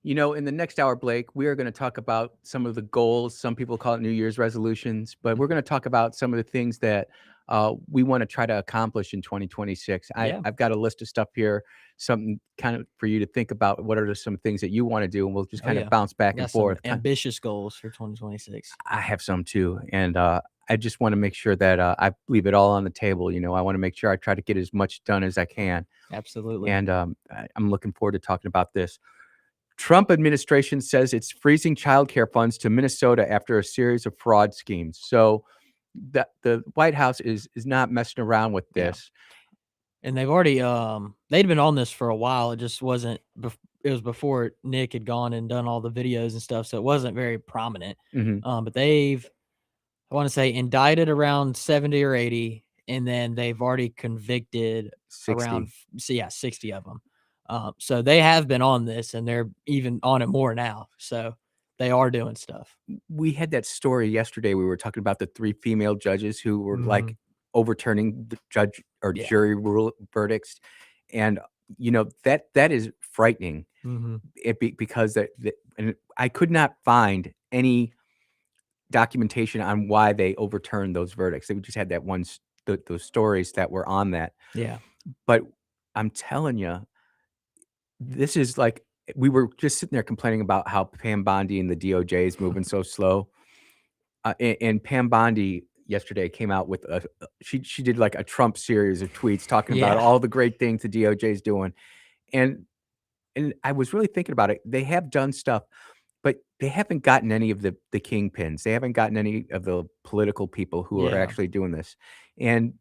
In the next hour, Blake, we are going to talk about some of the goals. Some people call it New Year's resolutions, but we're going to talk about some of the things that we want to try to accomplish in 2026. Yeah. I've got a list of stuff here, something kind of for you to think about. What are some things that you want to do? And we'll just Oh, kind yeah. of bounce back Got and some forth. ambitious goals for 2026. I have some too. And I just want to make sure that I leave it all on the table. I want to make sure I try to get as much done as I can. Absolutely. And I'm looking forward to talking about this. Trump administration says it's freezing childcare funds to Minnesota after a series of fraud schemes. So the White House is not messing around with Yeah. this. And they've already they'd been on this for a while. It just wasn't it was before Nick had gone and done all the videos and stuff, so it wasn't very prominent. But they've, I want to say, indicted around 70 or 80, and then they've already convicted 60. around 60 of them. So they have been on this, and they're even on it more now. So they are doing stuff. We had that story yesterday. We were talking about the 3 female judges who were like overturning the judge or jury rule verdicts, and that is frightening. Because and I could not find any documentation on why they overturned those verdicts. They just had that those stories that were on that. Yeah. But I'm telling you, this is like we were just sitting there complaining about how Pam Bondi and the DOJ is moving so slow. And Pam Bondi yesterday came out with she did like a Trump series of tweets talking about all the great things the DOJ is doing. And I was really thinking about it. They have done stuff, but they haven't gotten any of the kingpins. They haven't gotten any of the political people who are actually doing this. And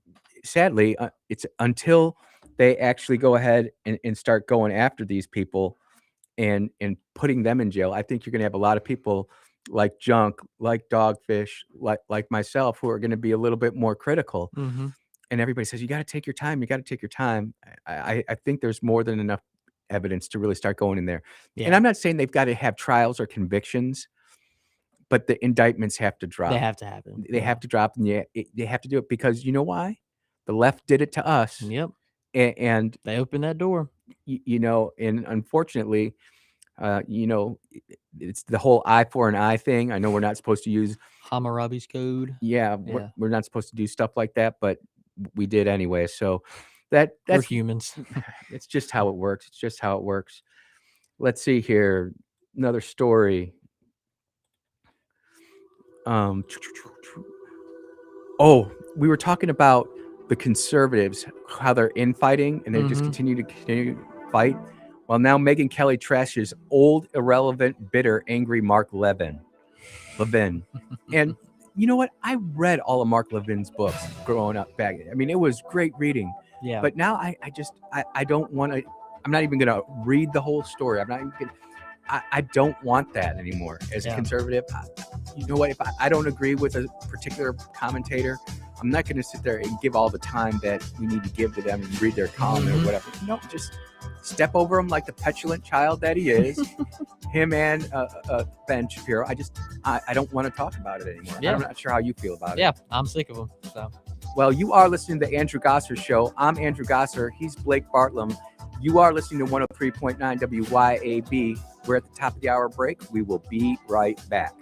sadly, it's until they actually go ahead and start going after these people and putting them in jail, I think you're going to have a lot of people like Junk, like Dogfish, like myself, who are going to be a little bit more critical. And everybody says, you got to take your time. You got to take your time. I think there's more than enough evidence to really start going in there. And I'm not saying they've got to have trials or convictions, but the indictments have to drop. They have to happen. They have to drop, and they have to do it because you know why? The left did it to us. Yep. And they opened that door. And unfortunately, it's the whole eye for an eye thing. I know we're not supposed to use Hammurabi's code. Yeah, we're not supposed to do stuff like that, but we did anyway. So that's we're humans. It's just how it works. It's just how it works. Let's see here. Another story. Oh, we were talking about the conservatives, how they're infighting, and they just continue to fight. Well, now Megyn Kelly trashes old, irrelevant, bitter, angry Mark Levin. And you know what? I read all of Mark Levin's books growing up back. I mean, it was great reading. Yeah. But now I don't want to. I'm not even going to read the whole story. I'm not even going to. I don't want that anymore as a conservative. You know what? If I don't agree with a particular commentator, I'm not going to sit there and give all the time that we need to give to them and read their column or whatever. No, just step over him like the petulant child that he is. Him and Ben Shapiro. I don't want to talk about it anymore. I'm not sure how you feel about it. Yeah, I'm sick of them. So. Well, you are listening to the Andrew Gosser Show. I'm Andrew Gosser. He's Blake Bartlam. You are listening to 103.9 WYAB. We're at the top of the hour break. We will be right back.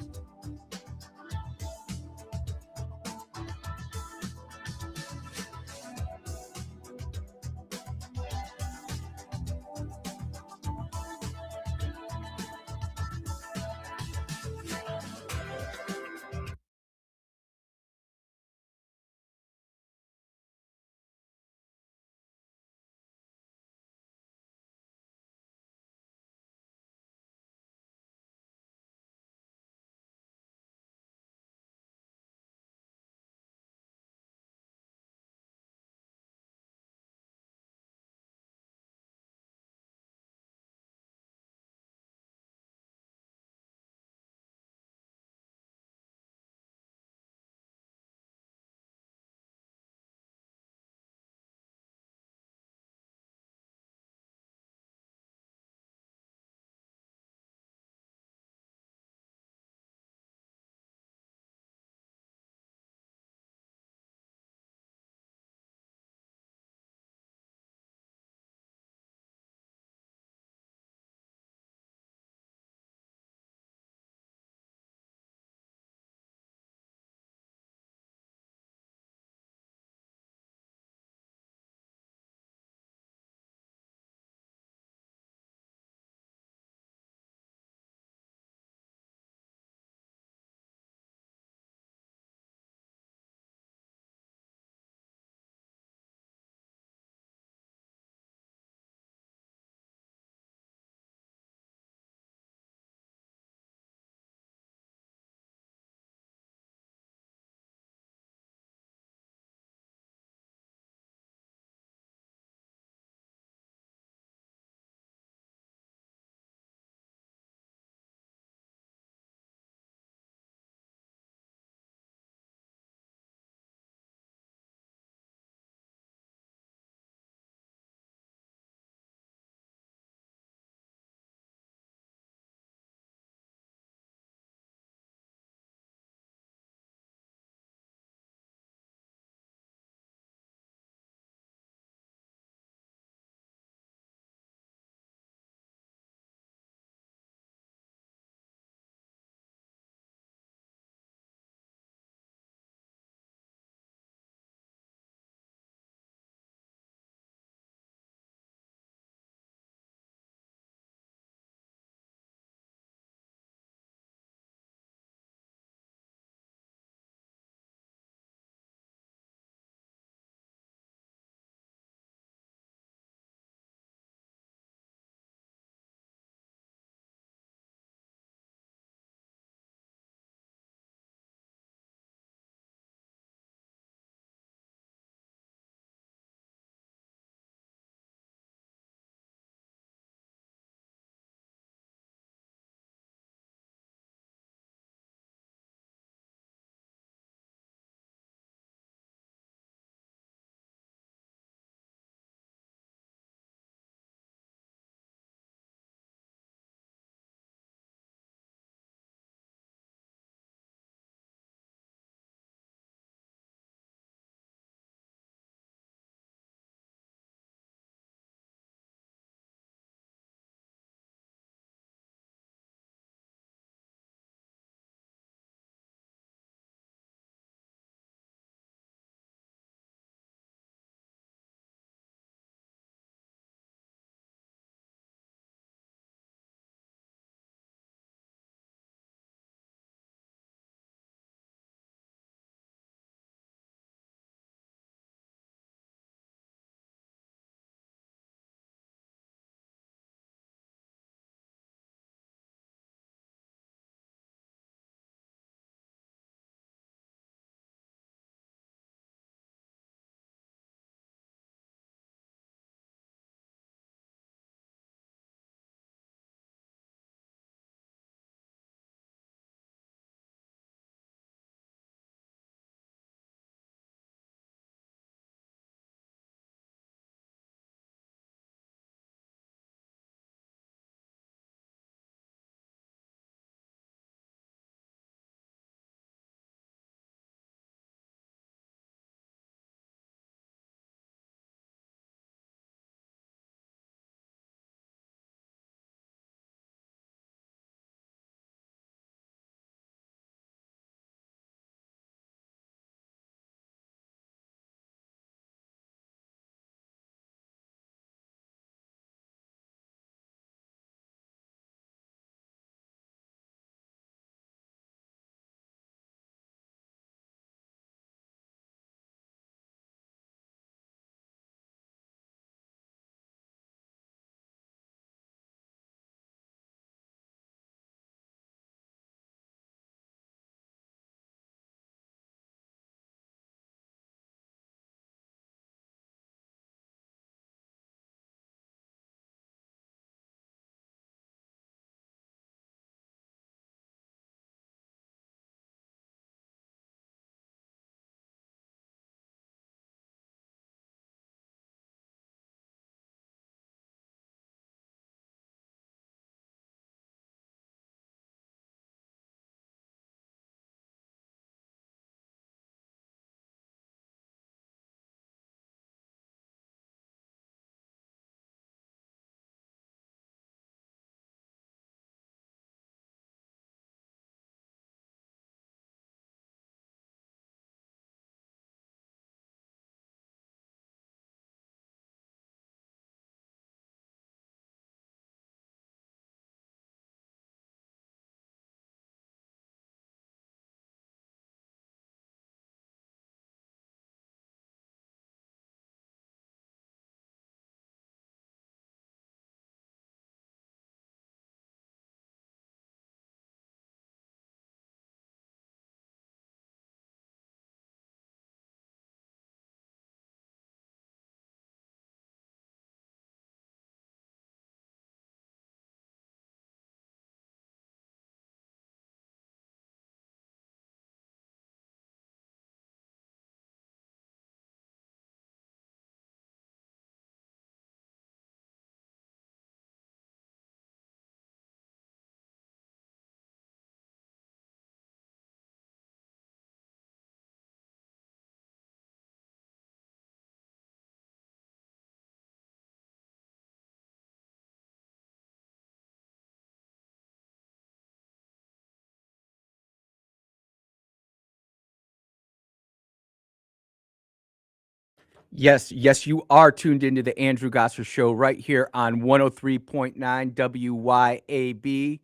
Yes, yes, you are tuned into the Andrew Gosser Show right here on 103.9 WYAB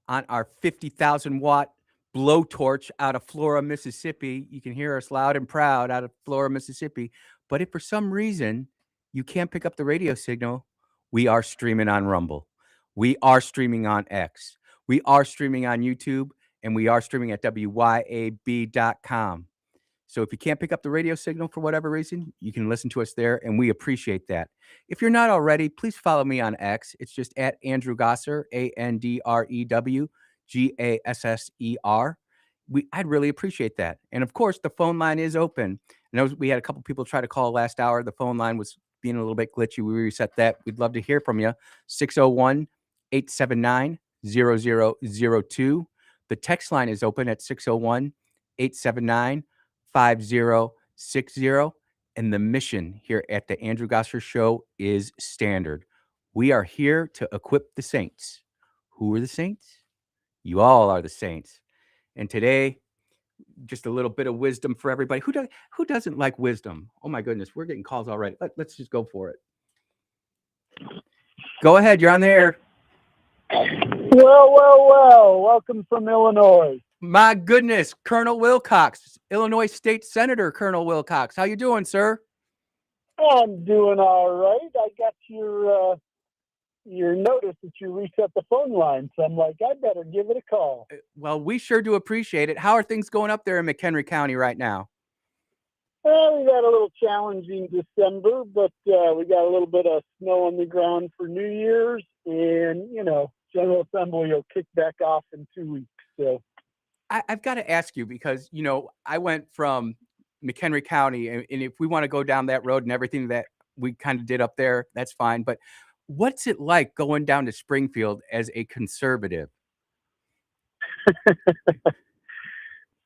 on our 50,000 watt blowtorch out of Flora, Mississippi. You can hear us loud and proud out of Flora, Mississippi. But if for some reason you can't pick up the radio signal, we are streaming on Rumble. We are streaming on X. We are streaming on YouTube, and we are streaming at WYAB.com. So if you can't pick up the radio signal for whatever reason, you can listen to us there, and we appreciate that. If you're not already, please follow me on X. It's just at Andrew Gosser, AndrewGasser. I'd really appreciate that. And of course, the phone line is open. I know we had a couple people try to call last hour. The phone line was being a little bit glitchy. We reset that. We'd love to hear from you. 601-879-0002. The text line is open at 601-879-5060. And the mission here at the Andrew Gosser Show is standard. We are here to equip the saints. Who are the saints? You all are the saints. And today, just a little bit of wisdom for everybody. Who doesn't like wisdom? Oh my goodness, we're getting calls already. Let's just go for it. Go ahead, you're on the air. Well. Welcome from Illinois. My goodness, Colonel Wilcox, Illinois State Senator Colonel Wilcox. How you doing, sir? I'm doing all right. I got your notice that you reset the phone line, so I'm like, I better give it a call. Well, we sure do appreciate it. How are things going up there in McHenry County right now? Well, we got a little challenging December, but we got a little bit of snow on the ground for New Year's, and, General Assembly will kick back off in 2 weeks. So I've got to ask you because, I went from McHenry County, and if we want to go down that road and everything that we kind of did up there, that's fine. But what's it like going down to Springfield as a conservative?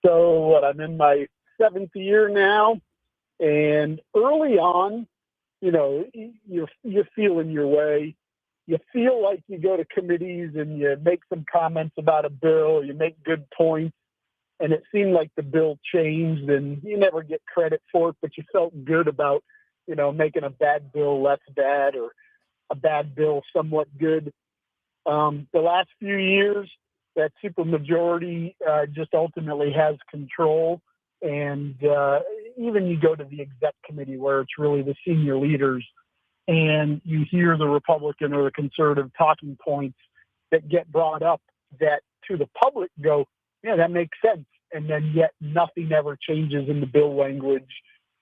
So I'm in my 7th year now, and early on, you're feeling your way. You feel like you go to committees and you make some comments about a bill, you make good points, and it seemed like the bill changed, and you never get credit for it, but you felt good about, making a bad bill less bad or a bad bill somewhat good. The last few years, that supermajority just ultimately has control, and even you go to the exec committee where it's really the senior leaders, and you hear the Republican or the conservative talking points that get brought up that to the public go, yeah, that makes sense. And then yet nothing ever changes in the bill language.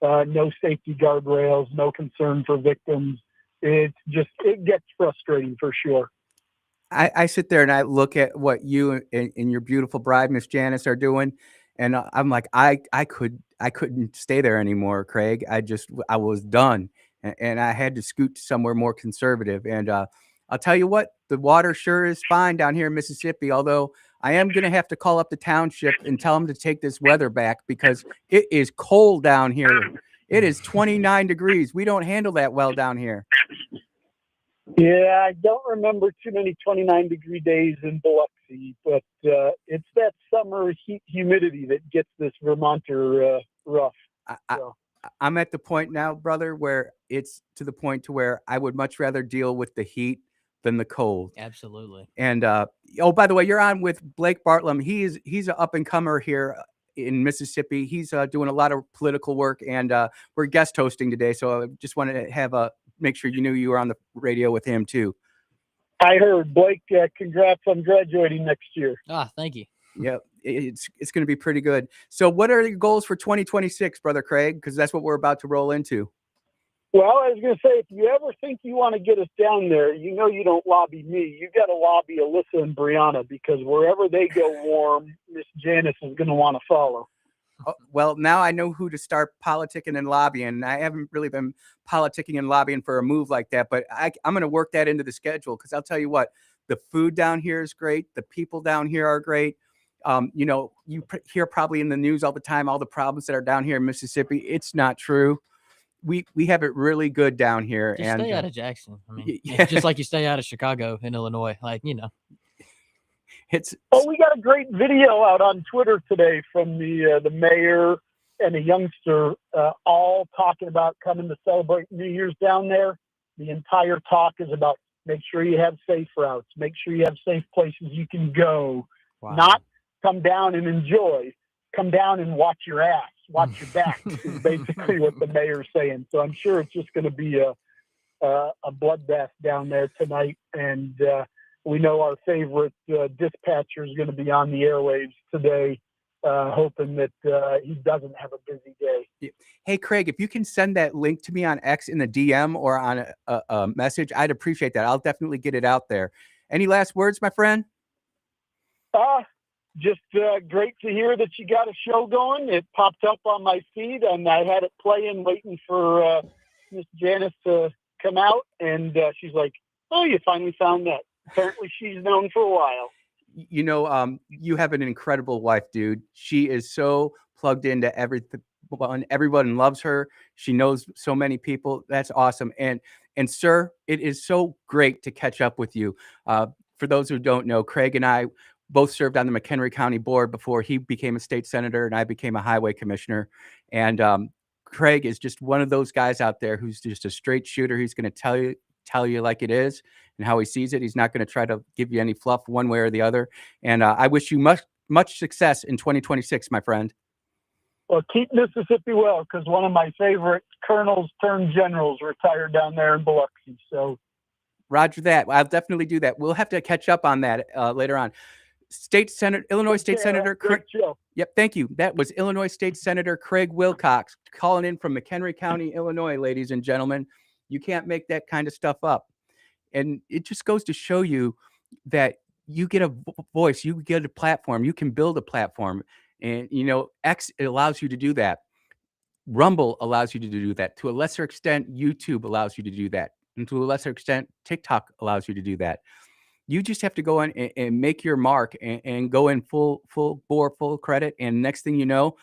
No safety guardrails, no concern for victims. It gets frustrating for sure. I sit there and I look at what you and your beautiful bride, Miss Janice, are doing. And I'm like, I couldn't stay there anymore, Craig. I was done. And I had to scoot to somewhere more conservative. And I'll tell you what, the water sure is fine down here in Mississippi, although I am going to have to call up the township and tell them to take this weather back because it is cold down here. It is 29 degrees. We don't handle that well down here. Yeah, I don't remember too many 29-degree days in Biloxi, but it's that summer heat humidity that gets this Vermonter rough. I'm at the point now, brother, where it's to the point to where I would much rather deal with the heat than the cold. Absolutely. And by the way, you're on with Blake Bartlum. He's an up and comer here in Mississippi. He's doing a lot of political work, and we're guest hosting today. So I just wanted to have make sure you knew you were on the radio with him too. I heard. Blake, congrats on graduating next year. Thank you. Yeah, it's going to be pretty good. So what are your goals for 2026, Brother Craig? Because that's what we're about to roll into. Well, I was going to say, if you ever think you want to get us down there, you don't lobby me. You got to lobby Alyssa and Brianna, because wherever they go warm, Miss Janice is going to want to follow. Oh, well, now I know who to start politicking and lobbying. I haven't really been politicking and lobbying for a move like that, but I'm going to work that into the schedule, because I'll tell you what, the food down here is great. The people down here are great. You hear probably in the news all the time all the problems that are down here in Mississippi. It's not true. We have it really good down here. Just and stay out of Jackson. I mean, yeah. Just like you stay out of Chicago and Illinois. We got a great video out on Twitter today from the mayor and a youngster all talking about coming to celebrate New Year's down there. The entire talk is about make sure you have safe routes, make sure you have safe places you can go, not come down and enjoy, come down and watch your ass, watch your back is basically what the mayor's saying. So I'm sure it's just going to be a bloodbath down there tonight. And we know our favorite dispatcher is going to be on the airwaves today, hoping that he doesn't have a busy day. Hey, Craig, if you can send that link to me on X in the DM or on a message, I'd appreciate that. I'll definitely get it out there. Any last words, my friend? Just great to hear that you got a show going. It popped up on my feed, and I had it playing, waiting for Miss Janice to come out, and she's like, "Oh, you finally found that." Apparently, she's known for a while. You know, you have an incredible wife, dude. She is so plugged into everything. Everyone loves her. She knows so many people. That's awesome. And sir, it is so great to catch up with you. For those who don't know, Craig and I both served on the McHenry County Board before he became a state senator and I became a highway commissioner. And Craig is just one of those guys out there who's just a straight shooter. He's going to tell you like it is and how he sees it. He's not going to try to give you any fluff one way or the other. And I wish you much success in 2026, my friend. Well, keep Mississippi well, because one of my favorite colonels turned generals retired down there in Biloxi. So, Roger that. I'll definitely do that. We'll have to catch up on that later on. Illinois State Senator Craig. Yep, thank you. That was Illinois State Senator Craig Wilcox calling in from McHenry County, Illinois, ladies and gentlemen. You can't make that kind of stuff up. And it just goes to show you that you get a voice, you get a platform, you can build a platform. And, you know, X allows you to do that. Rumble allows you to do that. To a lesser extent, YouTube allows you to do that. And to a lesser extent, TikTok allows you to do that. You just have to go in and make your mark and go in full bore, full credit. And next thing you know,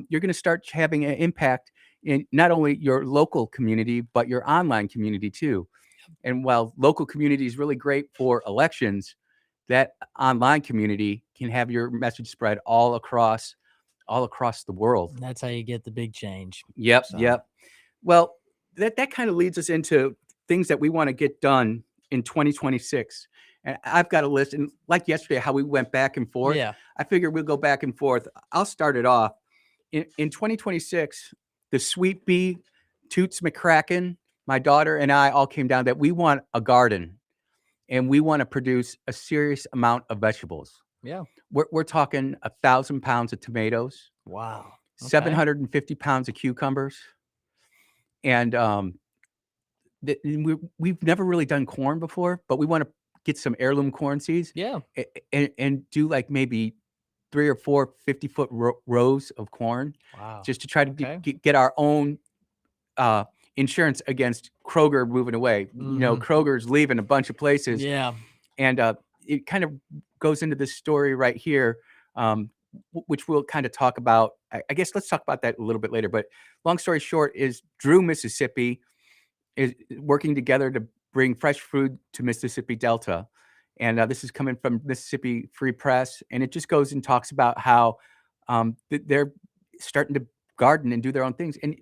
you're going to start having an impact in not only your local community, but your online community too. And while local community is really great for elections, that online community can have your message spread all across the world. And that's how you get the big change. Yep. Yep. Well, that kind of leads us into things that we want to get done in 2026. And I've got a list, and like yesterday, how we went back and forth. Yeah. I figure we'll go back and forth. I'll start it off. In 2026, the Sweet Bee, Toots McCracken, my daughter and I all came down that we want a garden and we want to produce a serious amount of vegetables. Yeah. We're talking 1,000 pounds of tomatoes. Wow. Okay. 750 pounds of cucumbers. And we've never really done corn before, but we want to get some heirloom corn seeds. Yeah. And do like maybe 3 or 4 50-foot rows of corn. Wow. Just to try to get our own insurance against Kroger moving away. You know, Kroger's leaving a bunch of places. Yeah. And it kind of goes into this story right here, which we'll kind of talk about. I guess let's talk about that a little bit later. But long story short is Drew, Mississippi is working together to bring fresh food to Mississippi Delta. And this is coming from Mississippi Free Press. And it just goes and talks about how they're starting to garden and do their own things. And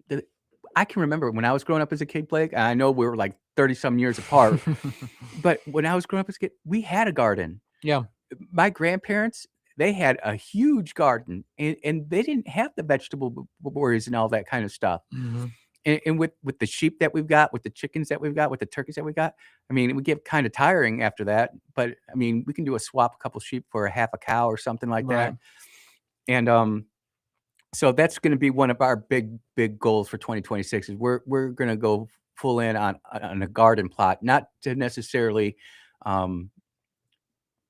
I can remember when I was growing up as a kid, Blake, and I know we were like 30 some years apart, but when I was growing up as a kid, we had a garden. Yeah. My grandparents, they had a huge garden and they didn't have the vegetable worries and all that kind of stuff. Mm-hmm. And with the sheep that we've got, with the chickens that we've got, with the turkeys that we got, I mean, it would get kind of tiring after that. But I mean, we can do a couple sheep for a half a cow or something like that. And so that's going to be one of our big goals for 2026. Is we're going to go full in on a garden plot, not to necessarily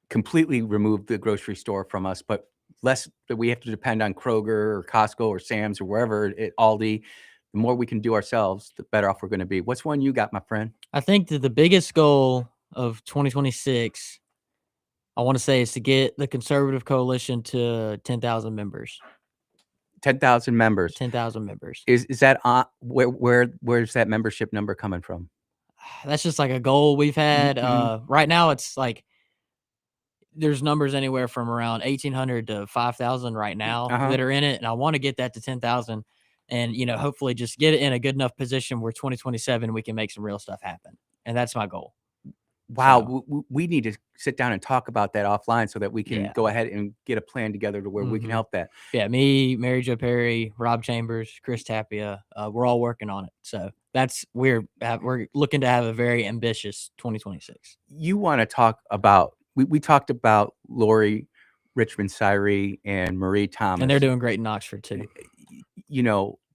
completely remove the grocery store from us, but less that we have to depend on Kroger or Costco or Sam's or wherever, Aldi. The more we can do ourselves, the better off we're going to be. What's one you got, my friend? I think that the biggest goal of 2026, I want to say, is to get the conservative coalition to 10,000 members. 10,000 members. 10,000 members. Is that where's that membership number coming from? That's just like a goal we've had. Right now, it's like there's numbers anywhere from around 1,800 to 5,000 right now that are in it, and I want to get that to 10,000, and hopefully just get it in a good enough position where 2027 we can make some real stuff happen, and that's my goal. Wow, So, we need to sit down and talk about that offline so that we can yeah. go ahead and get a plan together to where we can Mhm. help that. Yeah, me, Mary Jo Perry, Rob Chambers, Chris Tapia, we're all working on it. So that's we're looking to have a very ambitious 2026. You want to talk about we talked about Lori Richmond Syree and Marie Thomas. And they're doing great in Oxford too.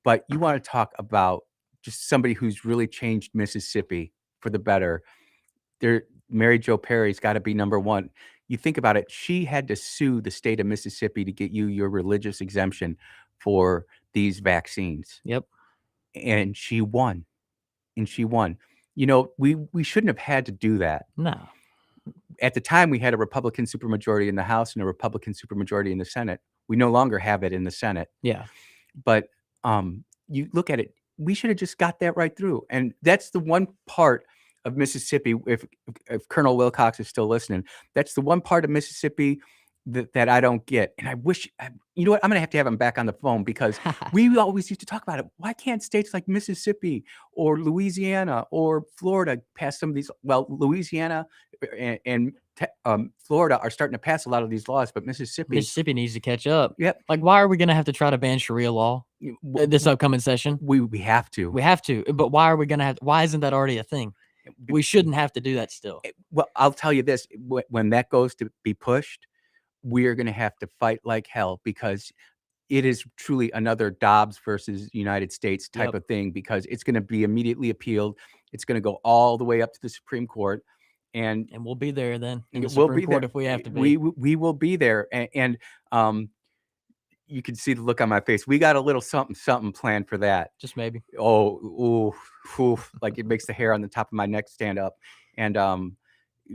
But you want to talk about just somebody who's really changed Mississippi for the better. Mary Jo Perry's got to be number one. You think about it, she had to sue the state of Mississippi to get you your religious exemption for these vaccines. Yep. And she won. We shouldn't have had to do that. No. At the time, we had a Republican supermajority in the House and a Republican supermajority in the Senate. We no longer have it in the Senate. Yeah. But you look at it, we should have just got that right through. And that's the one part of Mississippi, if Colonel Wilcox is still listening, that's the one part of Mississippi that I don't get. And I wish, you know what, I'm going to have him back on the phone because we always used to talk about it. Why can't states like Mississippi or Louisiana or Florida pass some of these? Well, Louisiana and Florida are starting to pass a lot of these laws, but Mississippi needs to catch up. Yep. Like, why are we going to have to try to ban Sharia law this upcoming session? We have to. We have to. But why are we going to have? Why isn't that already a thing? We shouldn't have to do that still. Well, I'll tell you this: when that goes to be pushed, we are going to have to fight like hell because it is truly another Dobbs versus United States type of thing because it's going to be immediately appealed. It's going to go all the way up to the Supreme Court. And we'll be there then in the we'll Supreme be Court there if we have to be. We will be there. And you can see the look on my face. We got a little something planned for that. Just maybe. Like it makes the hair on the top of my neck stand up. And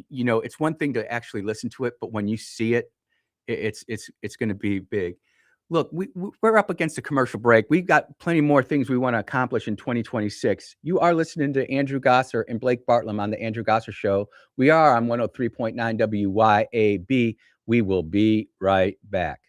it's one thing to actually listen to it, but when you see it, it's going to be big. Look, we're up against a commercial break. We've got plenty more things we want to accomplish in 2026. You are listening to Andrew Gosser and Blake Bartlam on the Andrew Gosser Show. We are on 103.9 WYAB. We will be right back.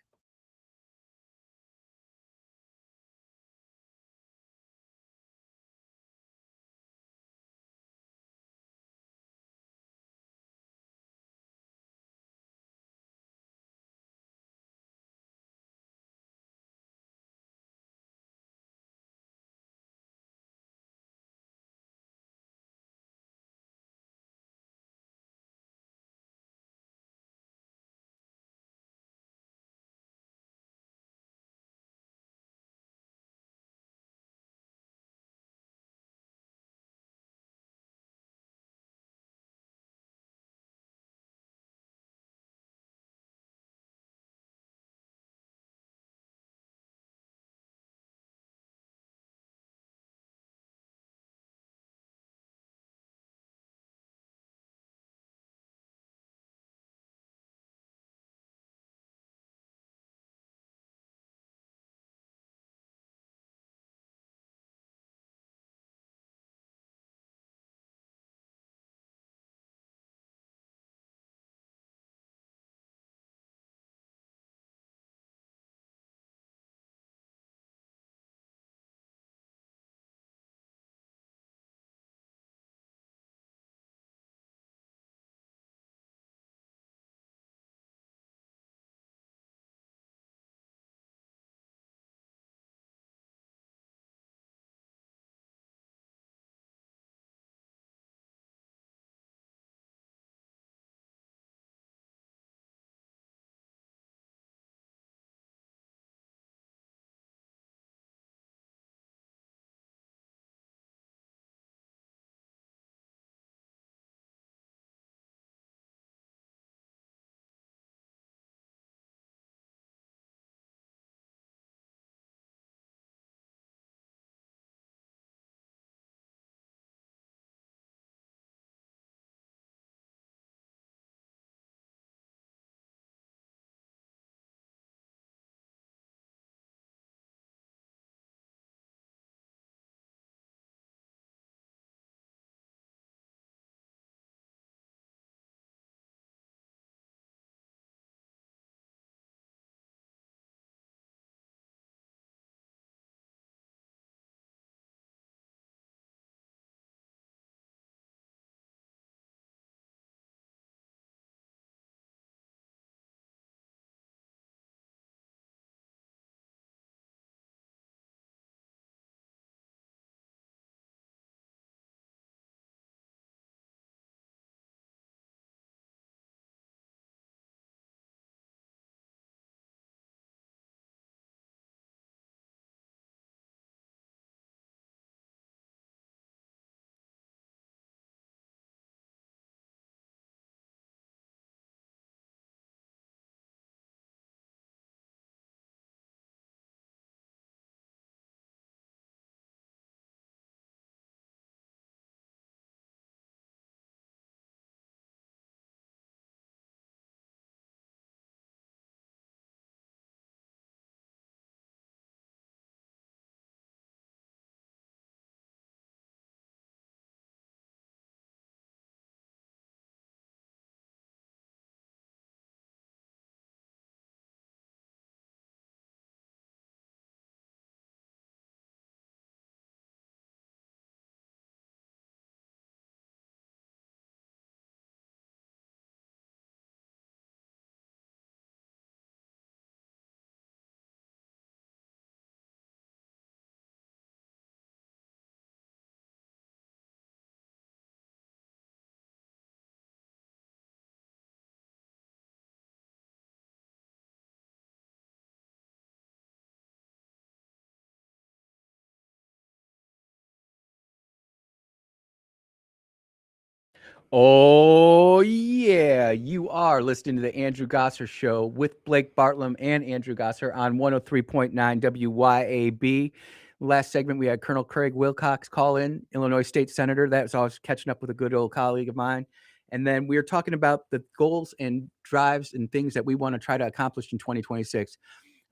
Oh, yeah. You are listening to the Andrew Gosser Show with Blake Bartlam and Andrew Gosser on 103.9 WYAB. Last segment, we had Colonel Craig Wilcox call in, Illinois State Senator. That was always catching up with a good old colleague of mine. And then we were talking about the goals and drives and things that we want to try to accomplish in 2026.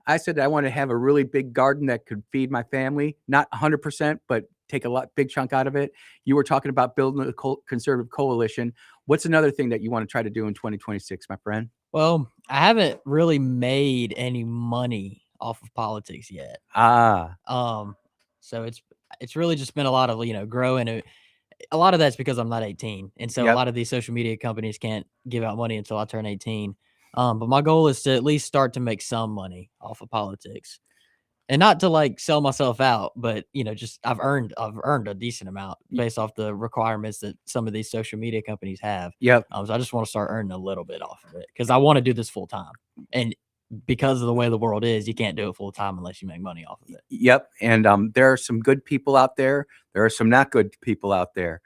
I said that I want to have a really big garden that could feed my family, not 100%, but take a big chunk out of it. You were talking about building a conservative coalition. What's another thing that you want to try to do in 2026, my friend? Well, I haven't really made any money off of politics yet. So it's really just been a lot of, growing. A lot of that's because I'm not 18. And so a Yep. lot of these social media companies can't give out money until I turn 18. But my goal is to at least start to make some money off of politics. And not to like sell myself out, but just I've earned a decent amount based off the requirements that some of these social media companies have. Yep. So I just want to start earning a little bit off of it because I want to do this full time. And because of the way the world is, you can't do it full time unless you make money off of it. Yep. And there are some good people out there. There are some not good people out there.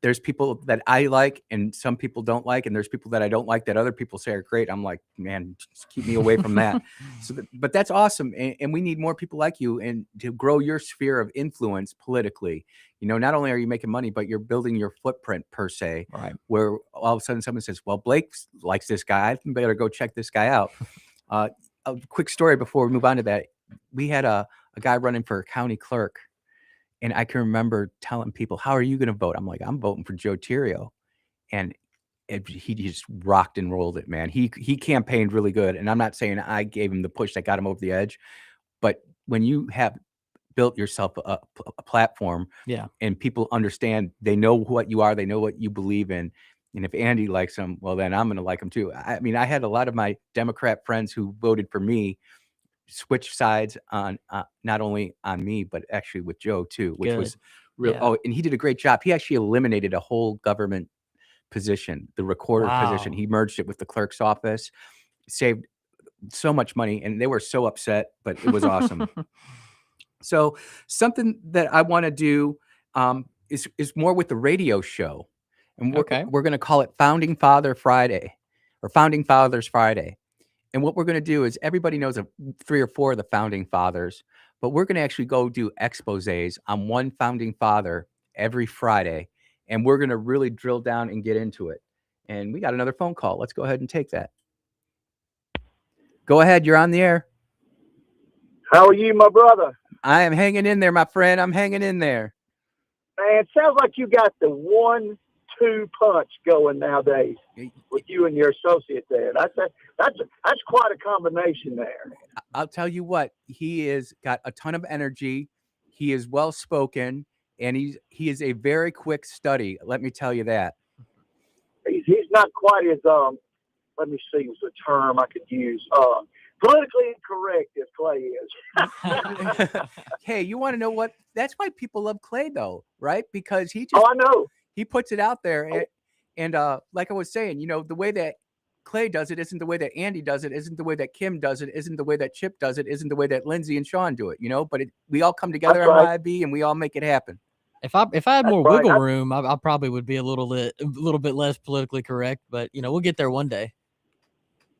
There's people that I like and some people don't like, and there's people that I don't like that other people say are great. I'm like, man, just keep me away from that. But that's awesome. And we need more people like you and to grow your sphere of influence politically. Not only are you making money, but you're building your footprint per se, Right. where all of a sudden someone says, well, Blake likes this guy. I better go check this guy out. A quick story before we move on to that. We had a guy running for county clerk. And I can remember telling people, how are you going to vote? I'm like, I'm voting for Joe Tirio. And he just rocked and rolled it, man. He campaigned really good. And I'm not saying I gave him the push that got him over the edge. But when you have built yourself a platform, Yeah, and people understand, they know what you are, they know what you believe in. And if Andy likes him, well, then I'm going to like him too. I mean, I had a lot of my Democrat friends who voted for me switch sides on not only on me, but actually with Joe too, which Good. was real. Yeah. Oh, and he did a great job. He actually eliminated a whole government position, the recorder position. Wow. He merged it with the clerk's office, saved so much money, and they were so upset, but it was awesome. So something that I want to do is more with the radio show, and we're going to call it Founding Father Friday or Founding Fathers Friday. And what we're going to do is everybody knows 3 or 4 of the founding fathers, but we're going to actually go do exposés on one founding father every Friday. And we're going to really drill down and get into it. And we got another phone call. Let's go ahead and take that. Go ahead. You're on the air. How are you, my brother? I am hanging in there, my friend. I'm hanging in there. Man, it sounds like you got the 1-2 punch going nowadays with you and your associate there. That's quite a combination there. I'll tell you what, he is got a ton of energy. He is well spoken, and he is a very quick study. Let me tell you that. He's not quite as let me see, what's a term I could use. Politically incorrect as Clay is. Hey, you want to know what? That's why people love Clay, though, right? Because he just Oh, I know. he puts it out there, and like I was saying, the way that Clay does it isn't the way that Andy does it, isn't the way that Kim does it, isn't the way that Chip does it, isn't the way that Lindsay and Sean do it, But we all come together That's on right. YB and we all make it happen. If I had more That's right. wiggle room, I probably would be a little bit less politically correct, but we'll get there one day.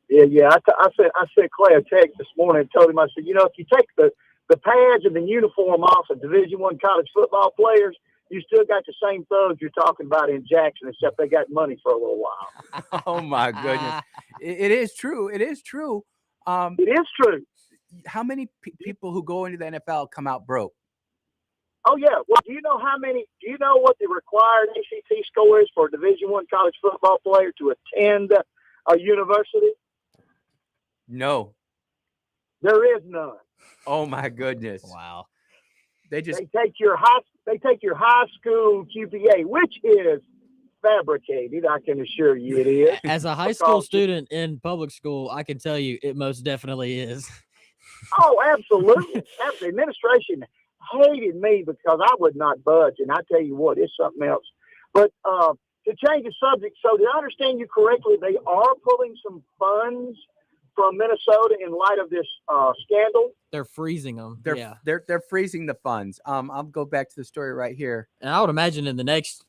Yeah. I sent Clay a text this morning and told him, I said, if you take the pads and the uniform off of Division I college football players, you still got the same thugs you're talking about in Jackson, except they got money for a little while. Oh my goodness, it is true. It is true. It is true. How many people who go into the NFL come out broke? Oh yeah. Well, do you know what the required ACT score is for a Division I college football player to attend a university? No. There is none. Oh my goodness. Wow. They take your high school GPA, which is fabricated. I can assure you it is. As a high school student in public school, I can tell you it most definitely is. Oh, absolutely. The administration hated me because I would not budge, and I tell you what, it's something else. But to change the subject, so did I understand you correctly? They are pulling some funds from Minnesota in light of this scandal. They're freezing them. They're freezing the funds. I'll go back to the story right here. And I would imagine in the next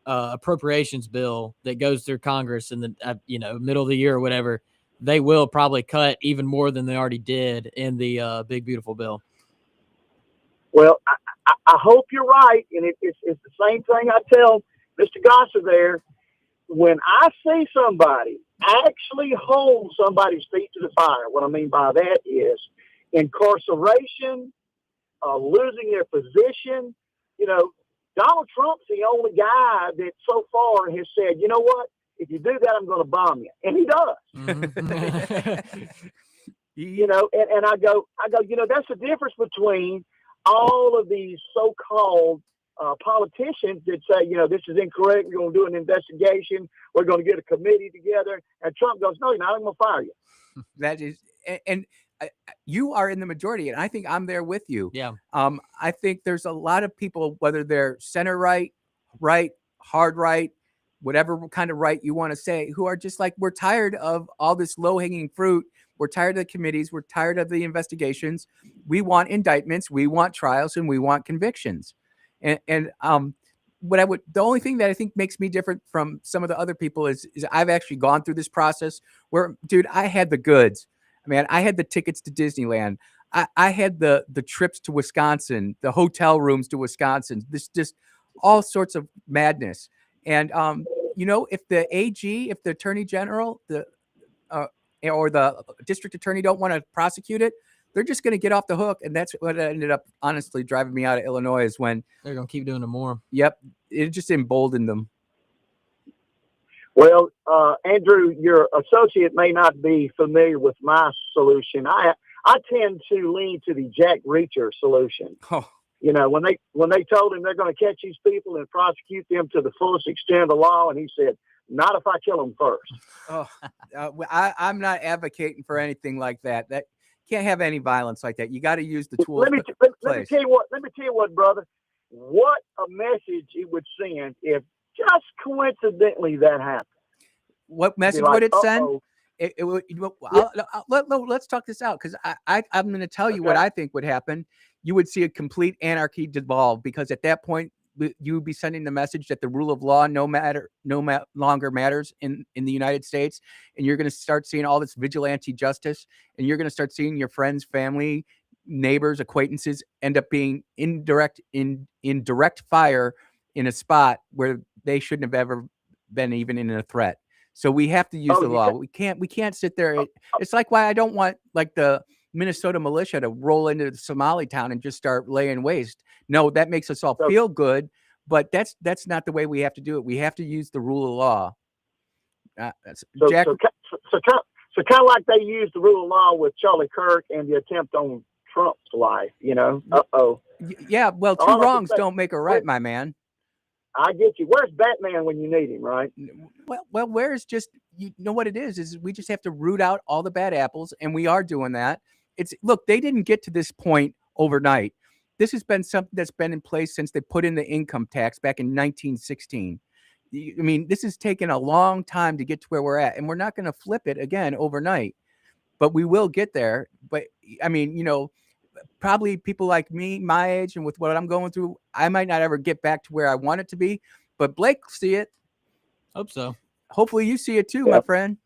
appropriations bill that goes through Congress in the middle of the year or whatever, they will probably cut even more than they already did in the big beautiful bill. Well, I hope you're right, and it's the same thing I tell Mr. Gosser there. When I see somebody actually hold somebody's feet to the fire, what I mean by that is incarceration, losing their position. Donald Trump's the only guy that so far has said, you know what, if you do that, I'm going to bomb you. And he does. Mm-hmm. And I go, that's the difference between all of these so-called politicians that say, this is incorrect. We're going to do an investigation. We're going to get a committee together. And Trump goes, no, you're not. I'm going to fire you. That is, and you are in the majority, and I think I'm there with you. Yeah. I think there's a lot of people, whether they're center right, hard right, whatever kind of right you want to say, who are just like, we're tired of all this low-hanging fruit. We're tired of the committees. We're tired of the investigations. We want indictments. We want trials, and we want convictions. And the only thing that I think makes me different from some of the other people is I've actually gone through this process where, dude, I had the goods. Man, I had the tickets to Disneyland. I had the trips to Wisconsin, the hotel rooms to Wisconsin, this just all sorts of madness. And, if the AG, if the attorney general, or the district attorney don't want to prosecute it, they're just going to get off the hook. And that's what ended up honestly driving me out of Illinois, is when they're going to keep doing it more. Yep. It just emboldened them. Well, Andrew, your associate may not be familiar with my solution. I tend to lean to the Jack Reacher solution. Oh. When they told him they're going to catch these people and prosecute them to the fullest extent of the law, and he said, not if I kill them first. Oh, I'm not advocating for anything like that. That can't have any violence like that. You got to use the tools. Let me tell you what, brother. What a message it would send if just coincidentally that happened. What message would it send? It would. Let's talk this out, because I'm going to tell you what I think would happen. You would see a complete anarchy devolve, because at that point you would be sending the message that the rule of law no longer matters in the United States, and you're going to start seeing all this vigilante justice, and you're going to start seeing your friends, family, neighbors, acquaintances end up being in direct fire in a spot where they shouldn't have ever been even in a threat. So we have to use the law. We can't sit there. It's like why I don't want like the Minnesota militia to roll into the Somali town and just start laying waste. No, that makes us all feel good, but that's not the way we have to do it. We have to use the rule of law. Jack, so kind of like they used the rule of law with Charlie Kirk and the attempt on Trump's life. Yeah, well, two wrongs don't make a right, my man. I get you. Where's Batman when you need him, right? Well, where's just, what it is we just have to root out all the bad apples, and we are doing that. Look, they didn't get to this point overnight. This has been something that's been in place since they put in the income tax back in 1916. I mean, this has taken a long time to get to where we're at, and we're not going to flip it again overnight, but we will get there. But I mean, probably people like me, my age, and with what I'm going through, I might not ever get back to where I want it to be, but Blake see it. Hope so. Hopefully you see it too, my friend.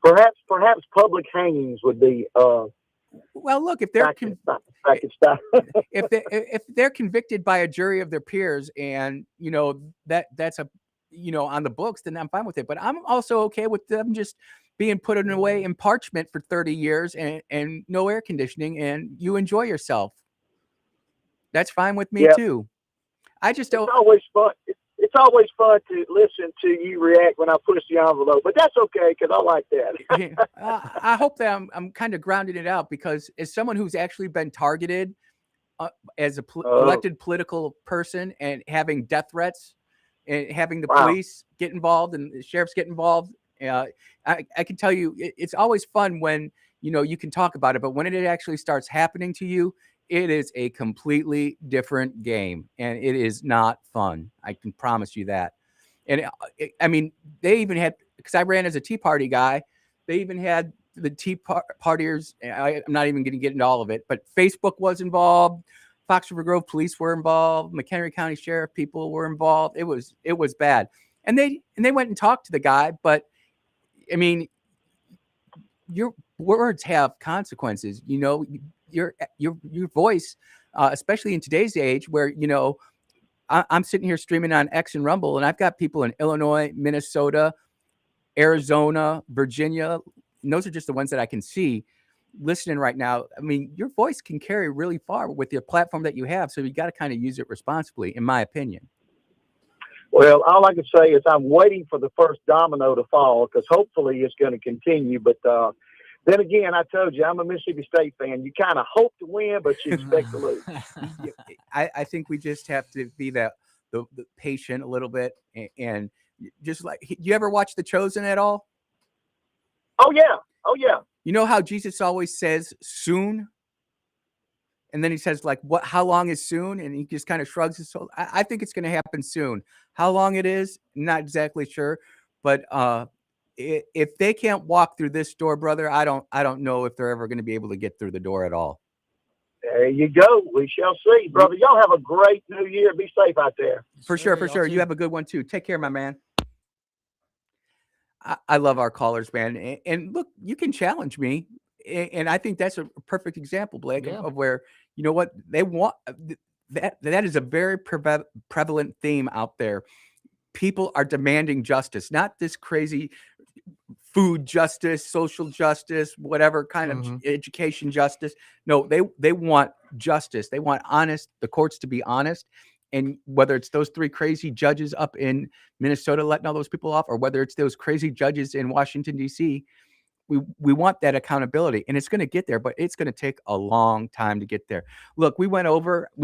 Perhaps public hangings would be. Well, look, if they're if they're convicted by a jury of their peers, and that's on the books, then I'm fine with it. But I'm also okay with them just being put away in parchment for 30 years and no air conditioning, and you enjoy yourself. That's fine with me too. I just don't. It's always fun. It's always fun to listen to you react when I push the envelope, but that's okay because I like that. I hope that I'm kind of grounding it out, because as someone who's actually been targeted as a elected political person and having death threats and having the police get involved and the sheriffs get involved, I can tell you it's always fun when you can talk about it, but when it actually starts happening to you, it is a completely different game, and it is not fun. I can promise you that. And I mean, they even had, because I ran as a Tea Party guy, they even had the Tea Partiers. I'm not even going to get into all of it, but Facebook was involved. Fox River Grove police were involved. McHenry County Sheriff people were involved. It was bad. And they went and talked to the guy. But I mean, your words have consequences. You know, your voice, especially in today's age, where I'm sitting here streaming on X and Rumble, and I've got people in Illinois, Minnesota, Arizona, Virginia. And those are just the ones that I can see listening right now. I mean, your voice can carry really far with the platform that you have. So you got to kind of use it responsibly, in my opinion. Well, all I can say is I'm waiting for the first domino to fall, because hopefully it's going to continue. But then again, I told you, I'm a Mississippi State fan. You kind of hope to win, but you expect to lose. I think we just have to be the patient a little bit, and just like, you ever watch The Chosen at all? Oh yeah. You know how Jesus always says soon? And then he says, like, what, how long is soon? And he just kind of shrugs his shoulders. I think it's going to happen soon. How long it is, not exactly sure. But if they can't walk through this door, brother, I don't know if they're ever going to be able to get through the door at all. There you go. We shall see, brother. Y'all have a great new year. Be safe out there. For sure. You have a good one too. Take care, my man. I love our callers, man. And look, you can challenge me. And I think that's a perfect example, Blake, of where, you know what, they want. That is a very prevalent theme out there. People are demanding justice, not this crazy food justice, social justice, whatever kind of education justice. No, they want justice. They want the courts to be honest. And whether it's those 3 crazy judges up in Minnesota letting all those people off, or whether it's those crazy judges in Washington, D.C., we want that accountability, and it's going to get there, but it's going to take a long time to get there. Look, we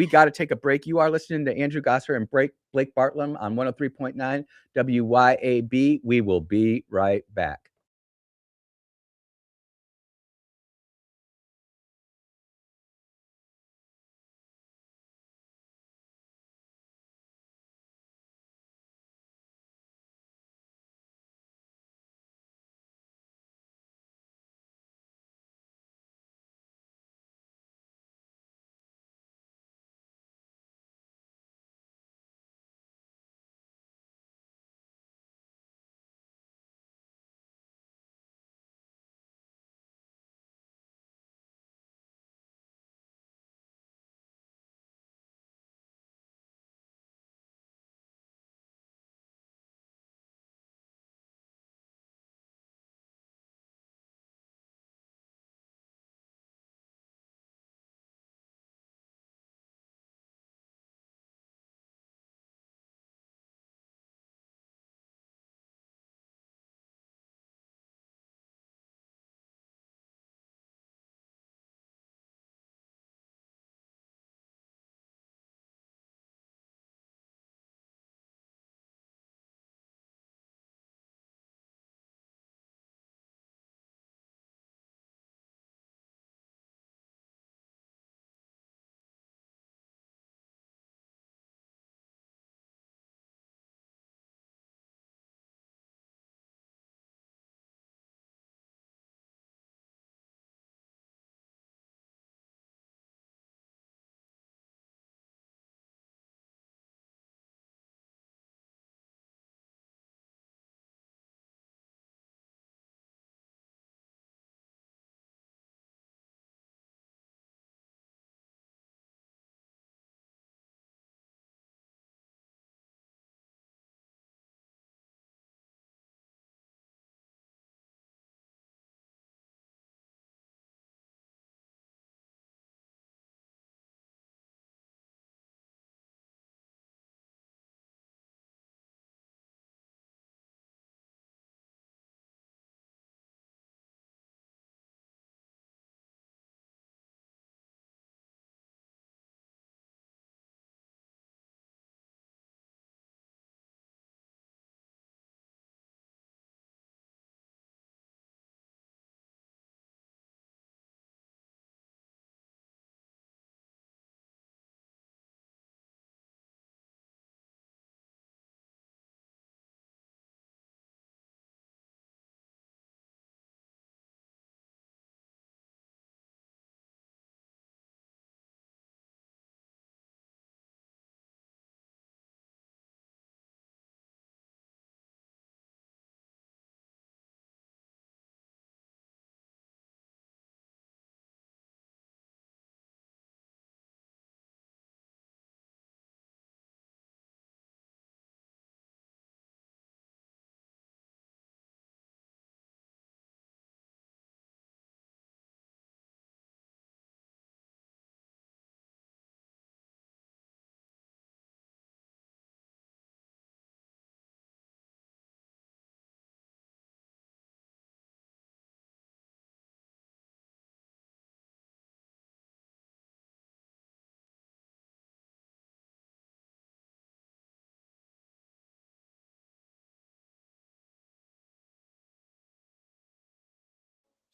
got to take a break. You are listening to Andrew Gosser and Blake Bartlam on 103.9 WYAB. We will be right back.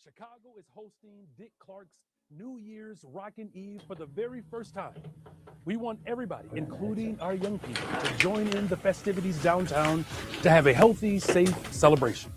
Chicago is hosting Dick Clark's New Year's Rockin' Eve for the very first time. We want everybody, including our young people, to join in the festivities downtown to have a healthy, safe celebration.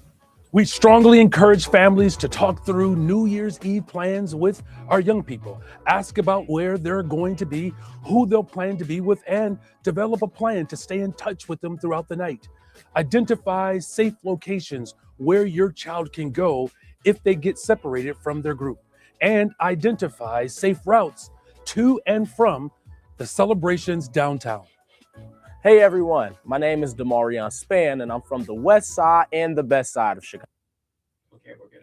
We strongly encourage families to talk through New Year's Eve plans with our young people, ask about where they're going to be, who they'll plan to be with, and develop a plan to stay in touch with them throughout the night. Identify safe locations where your child can go if they get separated from their group, and identify safe routes to and from the celebrations downtown. Hey everyone, my name is Demarion Span and I'm from the west side and the best side of Chicago. Okay, we're good.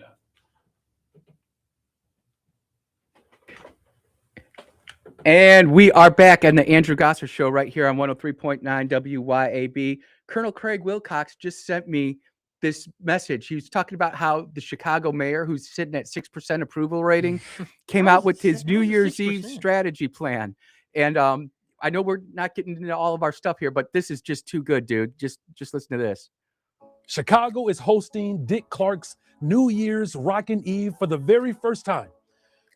And we are back on the Andrew Gosser Show right here on 103.9 WYAB. Colonel Craig Wilcox just sent me this message. He was talking about how the Chicago mayor, who's sitting at 6% approval rating, came out with his New Year's Eve strategy plan. And I know we're not getting into all of our stuff here, but this is just too good, dude. Just listen to this. Chicago is hosting Dick Clark's New Year's Rockin' Eve for the very first time.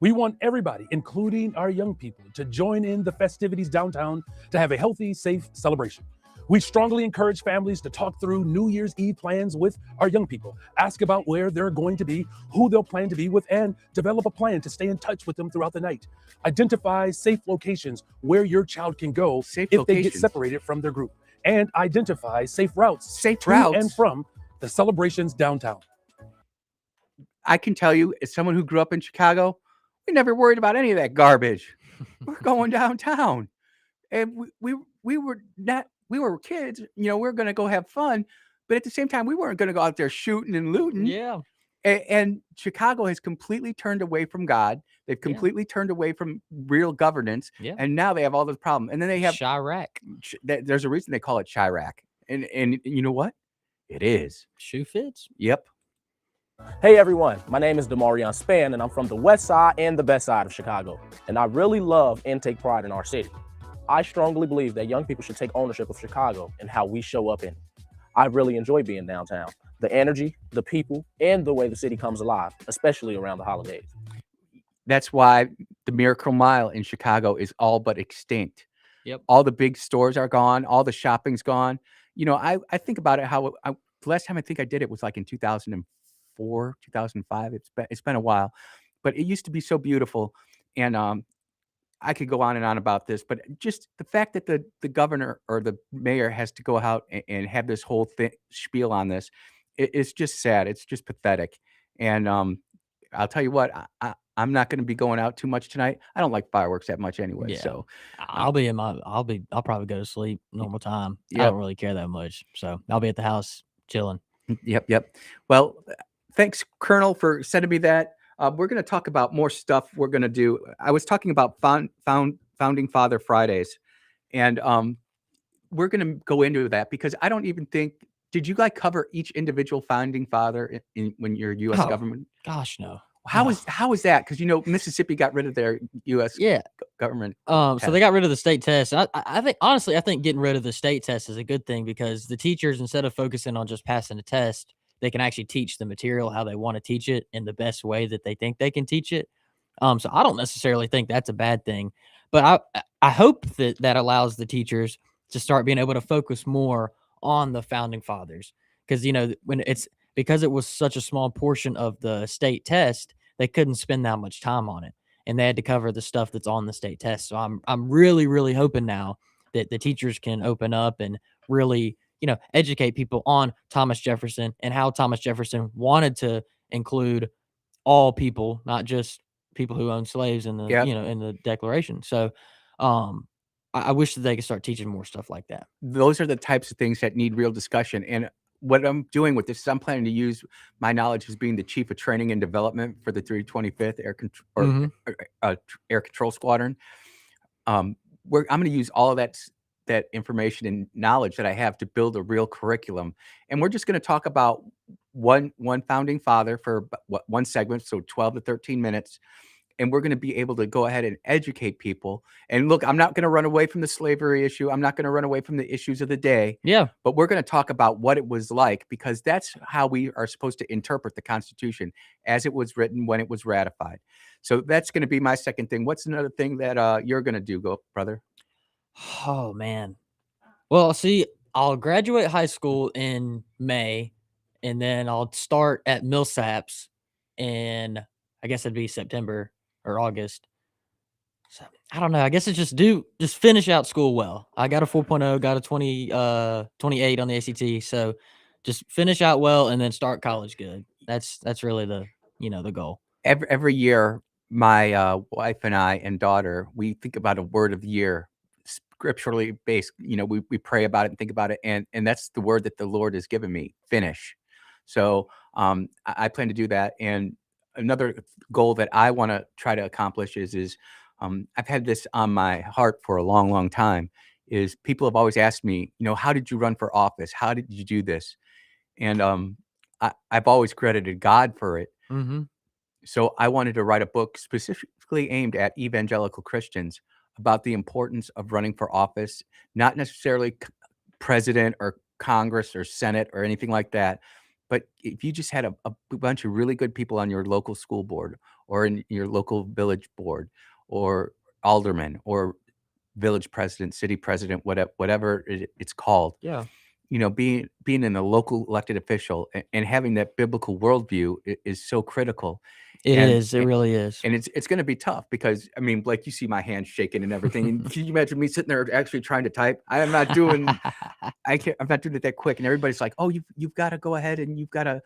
We want everybody, including our young people, to join in the festivities downtown to have a healthy, safe celebration. We strongly encourage families to talk through New Year's Eve plans with our young people, ask about where they're going to be, who they'll plan to be with, and develop a plan to stay in touch with them throughout the night. Identify safe locations where your child can go if they get separated from their group, and identify safe routes to and from the celebrations downtown. I can tell you, as someone who grew up in Chicago, we never worried about any of that garbage. We're going downtown, and we were kids, you know, we were going to go have fun, but at the same time, we weren't going to go out there shooting and looting. Yeah. And Chicago has completely turned away from God. They've completely turned away from real governance. Yeah. And now they have all this problem. And then they have Chirac. There's a reason they call it Chirac. And you know what? It is. Shoe fits. Yep. Hey everyone, my name is Demarion Span and I'm from the west side and the best side of Chicago. And I really love and take pride in our city. I strongly believe that young people should take ownership of Chicago and how we show up in it. I really enjoy being downtown. The energy, the people, and the way the city comes alive, especially around the holidays. That's why the Miracle Mile in Chicago is all but extinct. Yep. All the big stores are gone. All the shopping's gone. You know, I think about it, the last time I think I did it was like in 2004, 2005. It's been a while, but it used to be so beautiful. And I could go on and on about this, but just the fact that the governor or the mayor has to go out and have this whole spiel on this, it's just sad. It's just pathetic. And I'll tell you what, I'm not going to be going out too much tonight. I don't like fireworks that much anyway. Yeah. So I'll probably go to sleep normal time. I don't really care that much. So I'll be at the house chilling. Yep. Well, thanks, Colonel, for sending me that. We're going to talk about more stuff we're going to do. I was talking about Founding Father Fridays, and we're going to go into that because I don't even think, did you like cover each individual founding father when you're U.S. government? Gosh, no. How is that? Because, you know, Mississippi got rid of their U.S. government. So they got rid of the state test. I think, honestly, I think getting rid of the state test is a good thing because the teachers, instead of focusing on just passing a test, they can actually teach the material how they want to teach it in the best way that they think they can teach it. So I don't necessarily think that's a bad thing, but I hope that allows the teachers to start being able to focus more on the founding fathers. Because, you know, because it was such a small portion of the state test, they couldn't spend that much time on it. And they had to cover the stuff that's on the state test. So I'm really, really hoping now that the teachers can open up and really, you know, educate people on Thomas Jefferson and how Thomas Jefferson wanted to include all people, not just people who owned slaves in the, you know, in the Declaration. So I wish that they could start teaching more stuff like that. Those are the types of things that need real discussion. And what I'm doing with this is I'm planning to use my knowledge as being the chief of training and development for the 325th Air Control Squadron. I'm going to use all of that information and knowledge that I have to build a real curriculum. And we're just going to talk about one founding father for one segment, so 12 to 13 minutes. and we're going to be able to go ahead and educate people. And look, I'm not going to run away from the slavery issue. I'm not going to run away from the issues of the day. Yeah. But we're going to talk about what it was like, because that's how we are supposed to interpret the Constitution as it was written when it was ratified. So that's going to be my second thing. What's another thing that you're going to do, brother? Oh, man. Well, see, I'll graduate high school in May, and then I'll start at Millsaps in, I guess it'd be September or August. So I don't know. I guess it's just finish out school well. I got a 4.0, got a 28 on the ACT. So just finish out well and then start college good. That's really the goal. Every year, my wife and I and daughter, we think about a word of the year, scripturally based. We pray about it and think about it, and that's the word that the Lord has given me: finish. So I plan to do that. And another goal that I want to try to accomplish is I've had this on my heart for a long, long time. Is people have always asked me, how did you run for office? How did you do this? And I've always credited God for it. Mm-hmm. So I wanted to write a book specifically aimed at evangelical Christians about the importance of running for office, not necessarily president or Congress or Senate or anything like that. But if you just had a bunch of really good people on your local school board or in your local village board or alderman or village president, city president, whatever it's called, Yeah. being in a local elected official and having that biblical worldview is so critical. It is. It really is. And it's going to be tough because, like, you see my hands shaking and everything. And can you imagine me sitting there actually trying to type? I'm not doing it that quick. And everybody's like, oh, you've got to go ahead and you've got to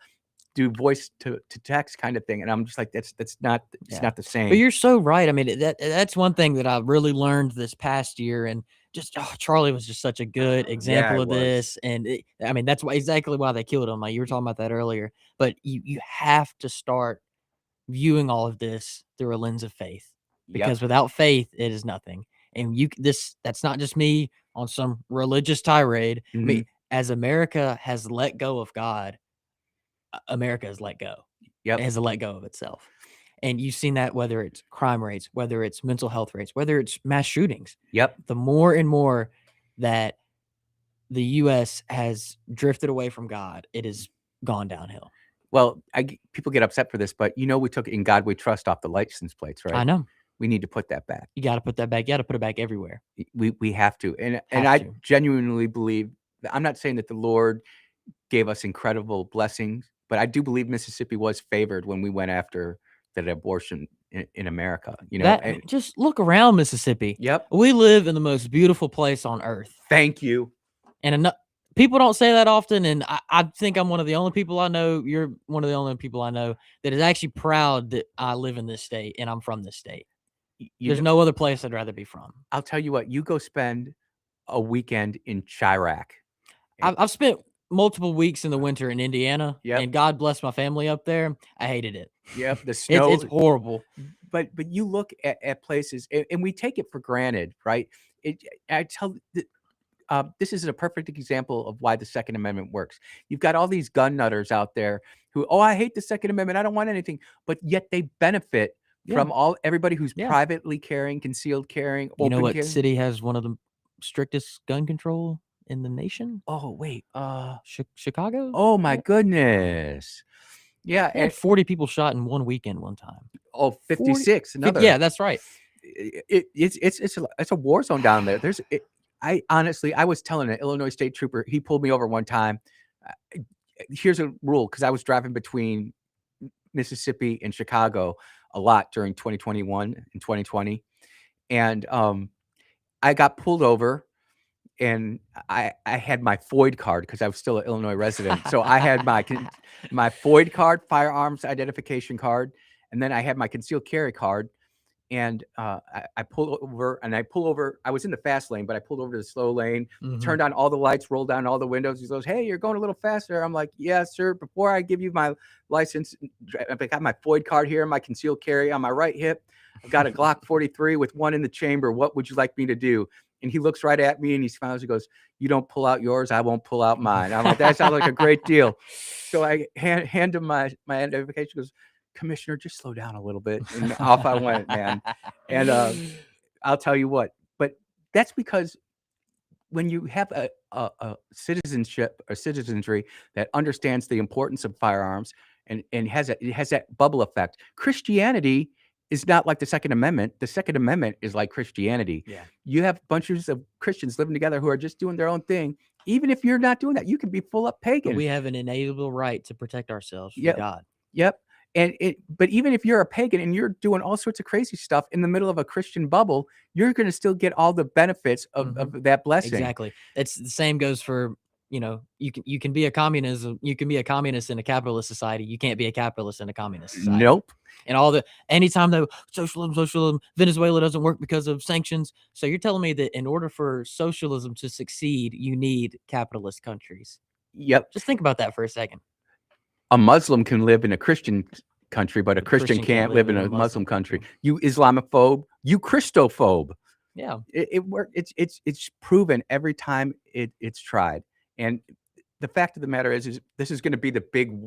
do voice to text kind of thing. And I'm just like, it's not the same. But you're so right. I mean, that's one thing that I really learned this past year. And just, Charlie was just such a good example of this. And that's exactly why they killed him. Like you were talking about that earlier. But you have to start viewing all of this through a lens of faith, because without faith, it is nothing. And that's not just me on some religious tirade. Mm-hmm. I mean, as America has let go of God, America has let go. Yep. It has let go of itself. And you've seen that whether it's crime rates, whether it's mental health rates, whether it's mass shootings. Yep. The more and more that the U.S. has drifted away from God, it has gone downhill. Well, people get upset for this, but we took "In God We Trust" off the license plates, right? I know. We need to put that back. You got to put that back. You got to put it back everywhere. We have to. And I genuinely believe, I'm not saying that the Lord gave us incredible blessings, but I do believe Mississippi was favored when we went after that abortion in America. Just look around Mississippi. Yep. We live in the most beautiful place on earth. Thank you. And people don't say that often, and I think I'm one of the only people I know. You're one of the only people I know that is actually proud that I live in this state and I'm from this state. There's no other place I'd rather be from. I'll tell you what, you go spend a weekend in Chirac. I've spent multiple weeks in the winter in Indiana, and God bless my family up there. I hated it. Yep, the snow. It's horrible. But you look at places, and we take it for granted, right? This is a perfect example of why the Second Amendment works. You've got all these gun nutters out there who, I hate the Second Amendment, I don't want anything, but yet they benefit from everybody who's privately carrying, concealed carrying, open You know what carrying. city has one of the strictest gun control in the nation? Oh, wait. Chicago? Oh, my goodness. Yeah. They had 40 people shot in one weekend one time. Oh, 56. Another. Yeah, that's right. It's a war zone down there. I was telling an Illinois state trooper, he pulled me over one time. Here's a rule, because I was driving between Mississippi and Chicago a lot during 2021 and 2020. And I got pulled over, and I had my FOID card because I was still an Illinois resident. So I had my FOID card, firearms identification card, and then I had my concealed carry card. And I pulled over, I was in the fast lane, but I pulled over to the slow lane, turned on all the lights, rolled down all the windows. He goes, "Hey, you're going a little faster." I'm like, "Yeah, sir. Before I give you my license, I got my FOID card here, my concealed carry on my right hip. I've got a Glock 43 with one in the chamber. What would you like me to do?" And he looks right at me and he smiles. He goes, "You don't pull out yours, I won't pull out mine." I'm like, "That sounds like a great deal." So I hand him my identification. He goes, Commissioner, just slow down a little bit. And off I went, man. And I'll tell you what, but that's because when you have a citizenship or citizenry that understands the importance of firearms and it has that bubble effect. Christianity is not like the Second Amendment. The Second Amendment is like Christianity. Yeah. You have bunches of Christians living together who are just doing their own thing. Even if you're not doing that, you can be full up pagan. But we have an inalienable right to protect ourselves from Yep. God. Yep. But even if you're a pagan and you're doing all sorts of crazy stuff in the middle of a Christian bubble, you're going to still get all the benefits of that blessing. Exactly. It's the same goes for, you can be a communist in a capitalist society. You can't be a capitalist in a communist society. Nope. And anytime though, socialism, Venezuela doesn't work because of sanctions. So you're telling me that in order for socialism to succeed, you need capitalist countries. Yep. Just think about that for a second. A Muslim can live in a Christian country, but a Christian can't live in a Muslim country. You Islamophobe, you Christophobe. Yeah. It worked. It's proven every time it's tried. And the fact of the matter is this is going to be the big,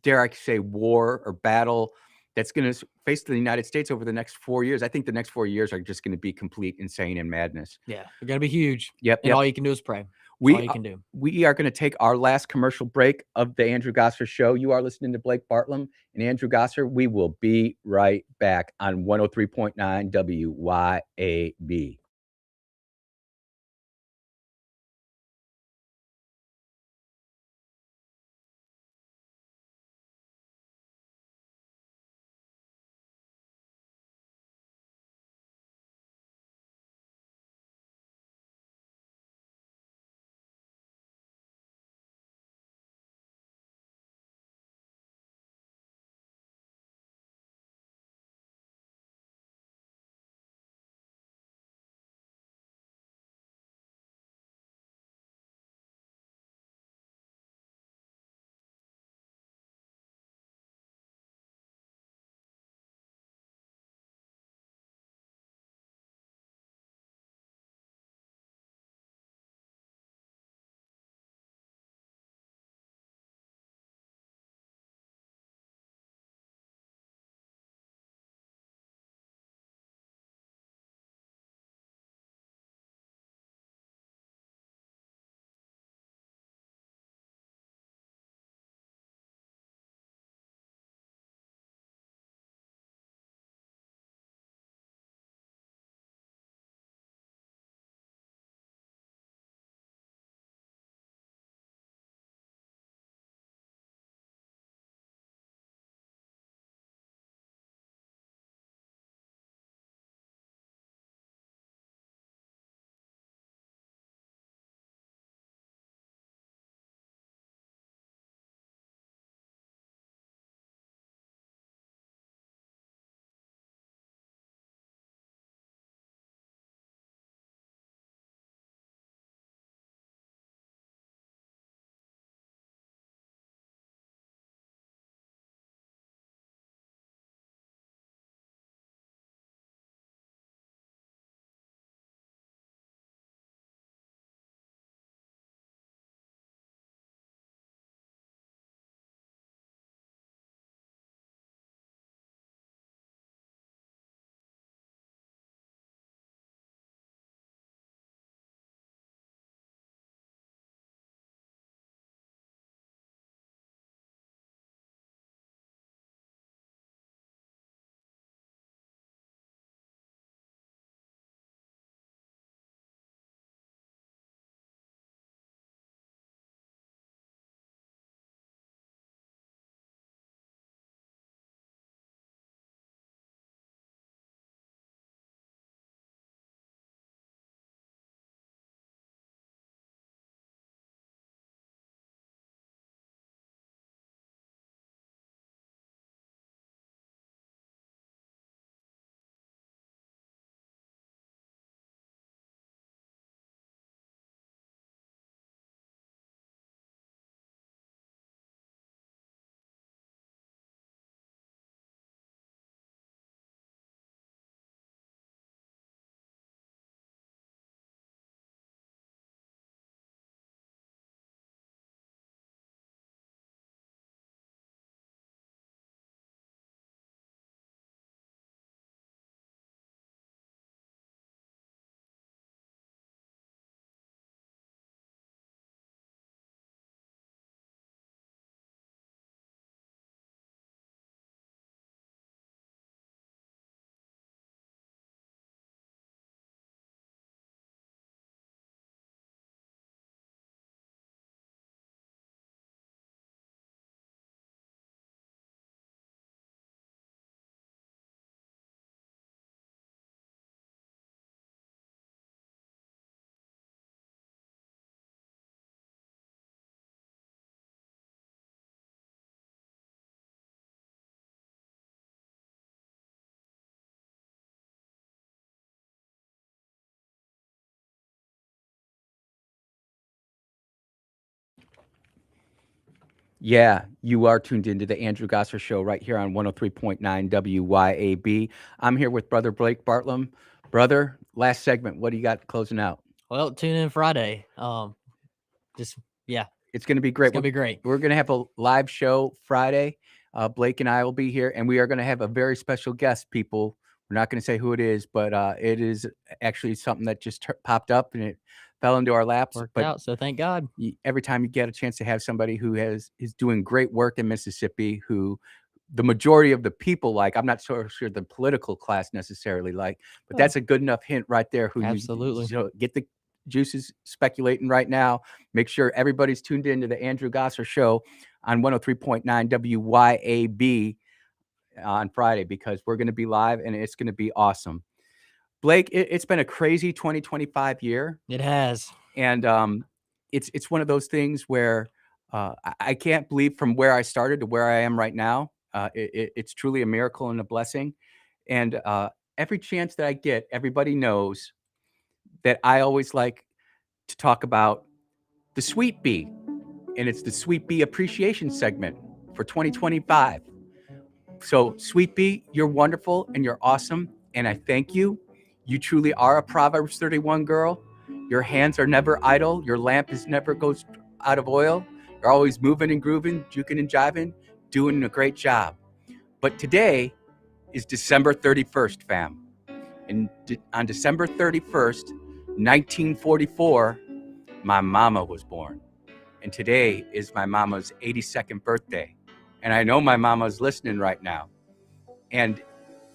dare I say, war or battle that's going to face the United States over the next 4 years. I think the next 4 years are just going to be complete insane and madness. Yeah. They're going to be huge. Yep. And all you can do is pray. All you can do. We are going to take our last commercial break of the Andrew Gosser Show. You are listening to Blake Bartlam and Andrew Gosser. We will be right back on 103.9 WYAB. Yeah, you are tuned into the Andrew Gosser Show right here on 103.9 WYAB. I'm here with Brother Blake Bartlam. Brother, last segment. What do you got closing out? Well, tune in Friday. Yeah, It's going to be great. it's gonna be great. We're going to have a live show Friday. Blake and I will be here, and we are going to have a very special guest, people. We're not going to say who it is, but it is actually something that just popped up, and it fell into our laps. Worked But out, so thank God. every time you get a chance to have somebody who is doing great work in Mississippi, who the majority of the people like, I'm not so sure the political class necessarily like, but that's a good enough hint right there. Absolutely. So get the juices speculating right now. Make sure everybody's tuned in to the Andrew Gosser Show on 103.9 WYAB on Friday, because we're going to be live and it's going to be awesome. Blake, it's been a crazy 2025 year. It has. And it's one of those things where I can't believe from where I started to where I am right now. It's truly a miracle and a blessing. And every chance that I get, everybody knows that I always like to talk about the Sweet Bee. And it's the Sweet Bee appreciation segment for 2025. So, Sweet Bee, you're wonderful and you're awesome. And I thank you. You truly are a Proverbs 31 girl. Your hands are never idle. Your lamp never goes out of oil. You're always moving and grooving, juking and jiving, doing a great job. But today is December 31st, fam. And on December 31st, 1944, my mama was born. And today is my mama's 82nd birthday. And I know my mama's listening right now. And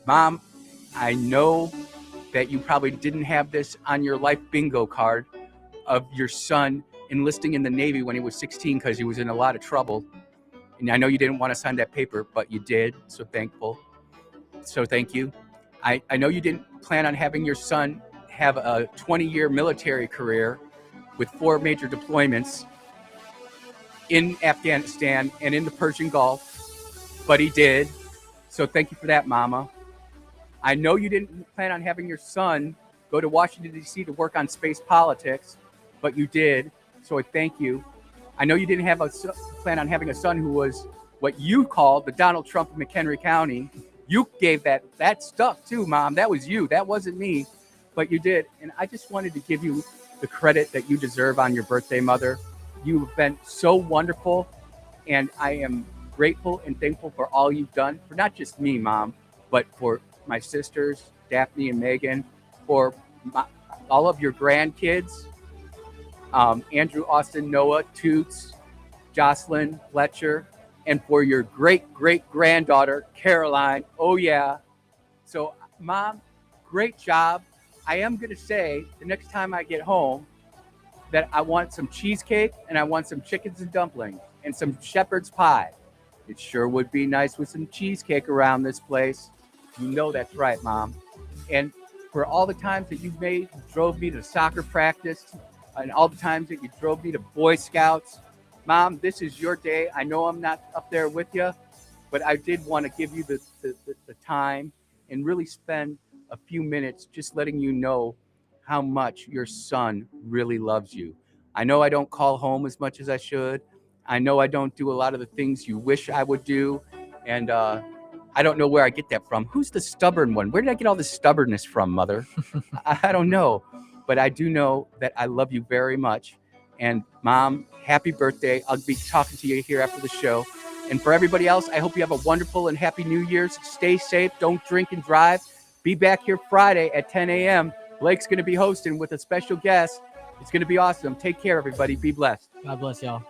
Mom, I know that you probably didn't have this on your life bingo card of your son enlisting in the Navy when he was 16 because he was in a lot of trouble. And I know you didn't want to sign that paper, but you did. So thankful. So thank you. I know you didn't plan on having your son have a 20-year military career with 4 major deployments in Afghanistan and in the Persian Gulf, but he did. So thank you for that, Mama. I know you didn't plan on having your son go to Washington, D.C. to work on space politics, but you did. So I thank you. I know you didn't have a plan on having a son who was what you called the Donald Trump of McHenry County. You gave that stuff too, Mom. That was you. That wasn't me, but you did. And I just wanted to give you the credit that you deserve on your birthday, Mother. You've been so wonderful, and I am grateful and thankful for all you've done for not just me, Mom, but for my sisters, Daphne and Megan, for all of your grandkids, Andrew, Austin, Noah, Toots, Jocelyn, Fletcher, and for your great-great-granddaughter, Caroline. Oh, yeah. So, Mom, great job. I am going to say the next time I get home that I want some cheesecake and I want some chickens and dumplings and some shepherd's pie. It sure would be nice with some cheesecake around this place. You know that's right, Mom. And for all the times that you drove me to soccer practice and all the times that you drove me to Boy Scouts, Mom, this is your day. I know I'm not up there with you, but I did want to give you the time and really spend a few minutes just letting you know how much your son really loves you. I know I don't call home as much as I should. I know I don't do a lot of the things you wish I would do. And I don't know where I get that from. Who's the stubborn one? Where did I get all this stubbornness from, Mother? I don't know. But I do know that I love you very much. And Mom, happy birthday. I'll be talking to you here after the show. And for everybody else, I hope you have a wonderful and happy New Year's. Stay safe. Don't drink and drive. Be back here Friday at 10 a.m. Blake's going to be hosting with a special guest. It's going to be awesome. Take care, everybody. Be blessed. God bless y'all.